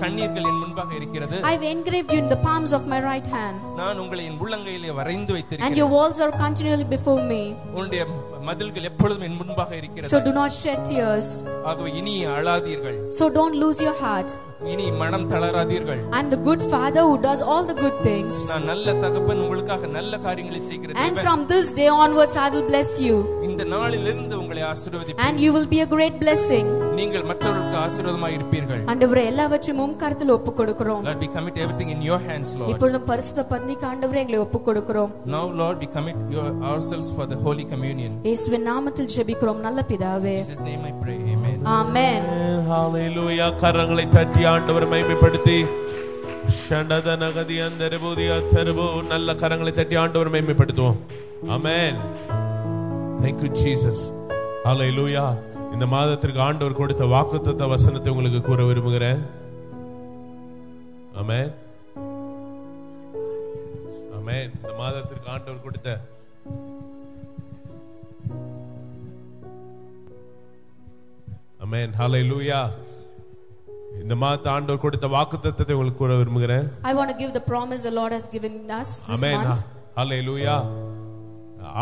கண்ணீர்கள் என் முன்பாக இருக்கிறது. I have engraved you in the palms of my right hand. நான் உங்களை என் உள்ளங்கையிலே வரைந்து வைத்திருக்கிறேன். And your walls are continually before me. உங்களுடைய மதில்கள் எப்பொழுதும் என் முன்பாக இருக்கிறது. So do not shed tears. ஆகவே இனி அழாதீர்கள். So don't lose your heart. இனி மனம் தளராதீர்கள். I am the good father who does all the good things. நான் நல்ல தகப்பன், உங்களுக்காக நல்ல காரியங்களை செய்கிற தேவன். And from this day onwards I will bless you. இந்த நாளிலிருந்து உங்களை ஆசீர்வதிப்பேன். And you will be a great blessing. நீங்கள் மற்றவர்களுக்கு ஆசீர்வாதமாய் இருப்பீர்கள். ஆண்டவரே, எல்லாவற்றையும் உம் கரத்தில் ஒப்புக்கொடுக்கிறோம். Lord, we commit everything in your hands, Lord. இப்பொழுது பரிசுத்த பத்னிக்கு ஆண்டவரே எங்களை ஒப்புக்கொடுக்கிறோம். Now, Lord, we commit ourselves for the Holy Communion. இயேசுவின் நாமத்தில் ஜெபிக்கிறோம் நல்ல பிதாவே. In Jesus' name I pray. Amen. Amen. Hallelujah. கரங்களை தட்டி ஆண்டவரை மகிமைப்படுத்தி ஷண்டதனகதி அந்தரபூதியா தரபு நல்ல கரங்களை தட்டி ஆண்டவரை மகிமைப்படுத்துவோம். ஆமென். Thank you Jesus. Hallelujah. இந்த மாதத்திற்கு ஆண்டவர் கொடுத்த வாக்குத்தத்த வசனத்தை உங்களுக்கு கூற விரும்புகிறேன். ஆமென். ஆமென். இந்த மாதத்திற்கு ஆண்டவர் கொடுத்த ஆமென். Hallelujah. இந்த மாதத்தை ஆண்டவர் கொடுத்த வாக்குத்தத்தத்தை உங்களுக்கு கூற விரும்புகிறேன். I want to give the promise the Lord has given us this Amen. month. Hallelujah.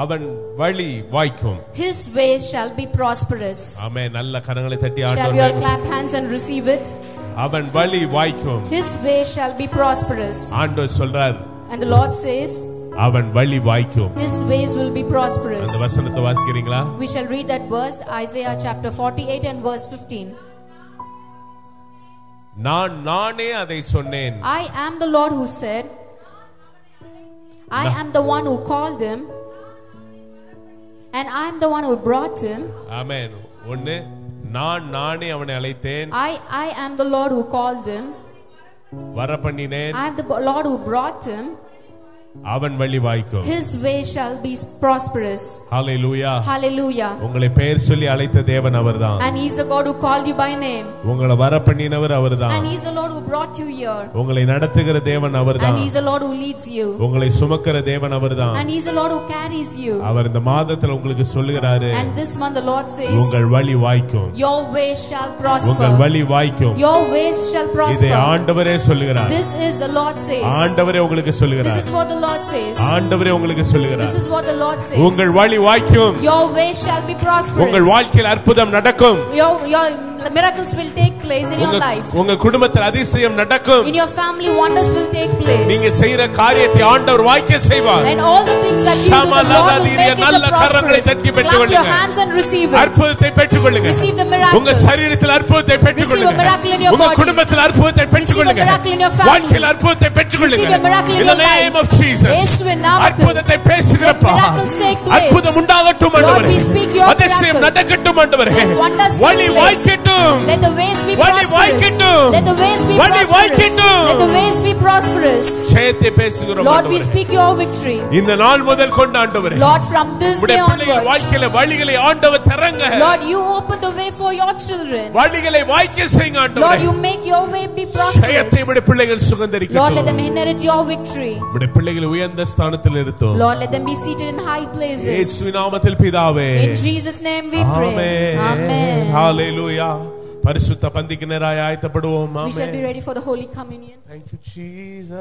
அவன் வழி வாய்க்கும். His ways shall be prosperous. Amen. நல்ல கரங்களை தட்டி Shall ஆண்டவரே. we all clap hands and receive it? அவன் வழி வாய்க்கும். His ways shall be prosperous. ஆண்டவர் சொல்றார். And the Lord says, அவன் வழி வாய்க்கும். His ways will be prosperous. அந்த வசனத்தை வாசிக்கிறீங்களா? We shall read that verse, Isaiah chapter 48 and verse 15. நானே அதை சொன்னேன். I am the Lord who said, I am the one who called him, and I am the one who brought him. Amen. ஒன்னு நானே அவனை அழைத்தேன். I am the Lord who called him. வர பண்ணினேன். I am the Lord who brought him. அவன் வழி வாய்க்கும். His way shall be prosperous. Hallelujah. Hallelujah. உங்களை பெயர் சொல்லி அழைத்த தேவன் அவர்தான். And he is the God who called you by name. உங்களை வர பண்ணினவர் அவர்தான். And he is the Lord who brought you here. உங்களை நடத்துகிற தேவன் அவர்தான். And he is the Lord who leads you. உங்களை சுமக்கிற தேவன் அவர்தான். And he is the Lord who carries you. அவர் இந்த மாதத்துல உங்களுக்கு சொல்லுகிறாரு. And this month the Lord says, உங்கள் வழி வாய்க்கும். Your ways shall prosper. உங்கள் வழி வாய்க்கும். Your ways shall prosper. இதை ஆண்டவரே சொல்லுகிறார். This is the Lord says. ஆண்டவரே உங்களுக்கு சொல்லுகிறார். This is what the Lord says. ஆண்டவரே உங்களுக்கு சொல்லுகிறார். This is what the Lord says. உங்கள் வழி வாய்க்கும். Your way shall be prosperous. உங்கள் வாழ்க்கையில் அற்புதம் நடக்கும். Your miracles will take place in your life. உங்க குடும்பத்தில் அதிசயம் நடக்கும். In your family wonders will take place. நீங்க செய்யற காரியத்தை ஆண்டவர் வாய்க்க செய்வார். And all the things that you do, the Lord will make it நல்ல கரங்களை தட்டி prosperous. Clap your hands and receive it. அற்புதத்தை பெற்றுக்கொள்ளுங்க. Receive the miracle. உங்க சரீரத்தில் அற்புதத்தை பெற்றுக்கொள்ளுங்க. Receive a miracle in your body. உங்க குடும்பத்தில் அற்புதத்தை பெற்றுக்கொள்ளுங்க. Receive a miracle in your family. வாழ்க்கையில் அற்புதத்தை பெற்றுக்கொள்ளுங்க. Receive a miracle in your life. In the name of Jesus. இயேசுவின் நாமத்தில் அற்புதத்தை பேசுகிறப்பா. miracles take place. அற்புதம் உண்டாகட்டும் ஆண்டவரே. Lord, we speak your அதிசயம் miracle. நடக்கட்டும் ஆண்டவரே. Let wonders take வழி place. வாய்க்கட்டும். Let the ways be வழி prosperous. வாய்க்கட்டும். Let the ways be வழி prosperous. வாய்க்கட்டும். Let the ways be prosperous. ஜெயத்தை பேசுகிறோம் Lord, we ஆண்டவரே. speak your victory. இந்த நாள் முதல் கொண்டு ஆண்டவரே. Lord, from this day onwards, வாழ்க்கையில வழிகளை ஆண்டவர் தரங்க. Lord, you open the way for your children. வழிகளை வாய்க்க செய்யுங்க ஆண்டவரே. Lord, you make your way be prosperous. ஜெயத்தை உம்முடைய பிள்ளைகள் சுகந்தரிக்கட்டும். Lord, let them inherit your victory. உம்முடைய பிள்ளைகளை உயர்ந்த ஸ்தானத்தில் நிறுத்தும். Lord, let them be seated in high places. இயேசுவின் நாமத்தில் பிதாவே. In Jesus' name we pray. Amen. Hallelujah. பரிசுத்த பந்திக்கு நேராய் ஆயத்தப்படுவோம். We shall be ready for the Holy Communion. Thank you Jesus.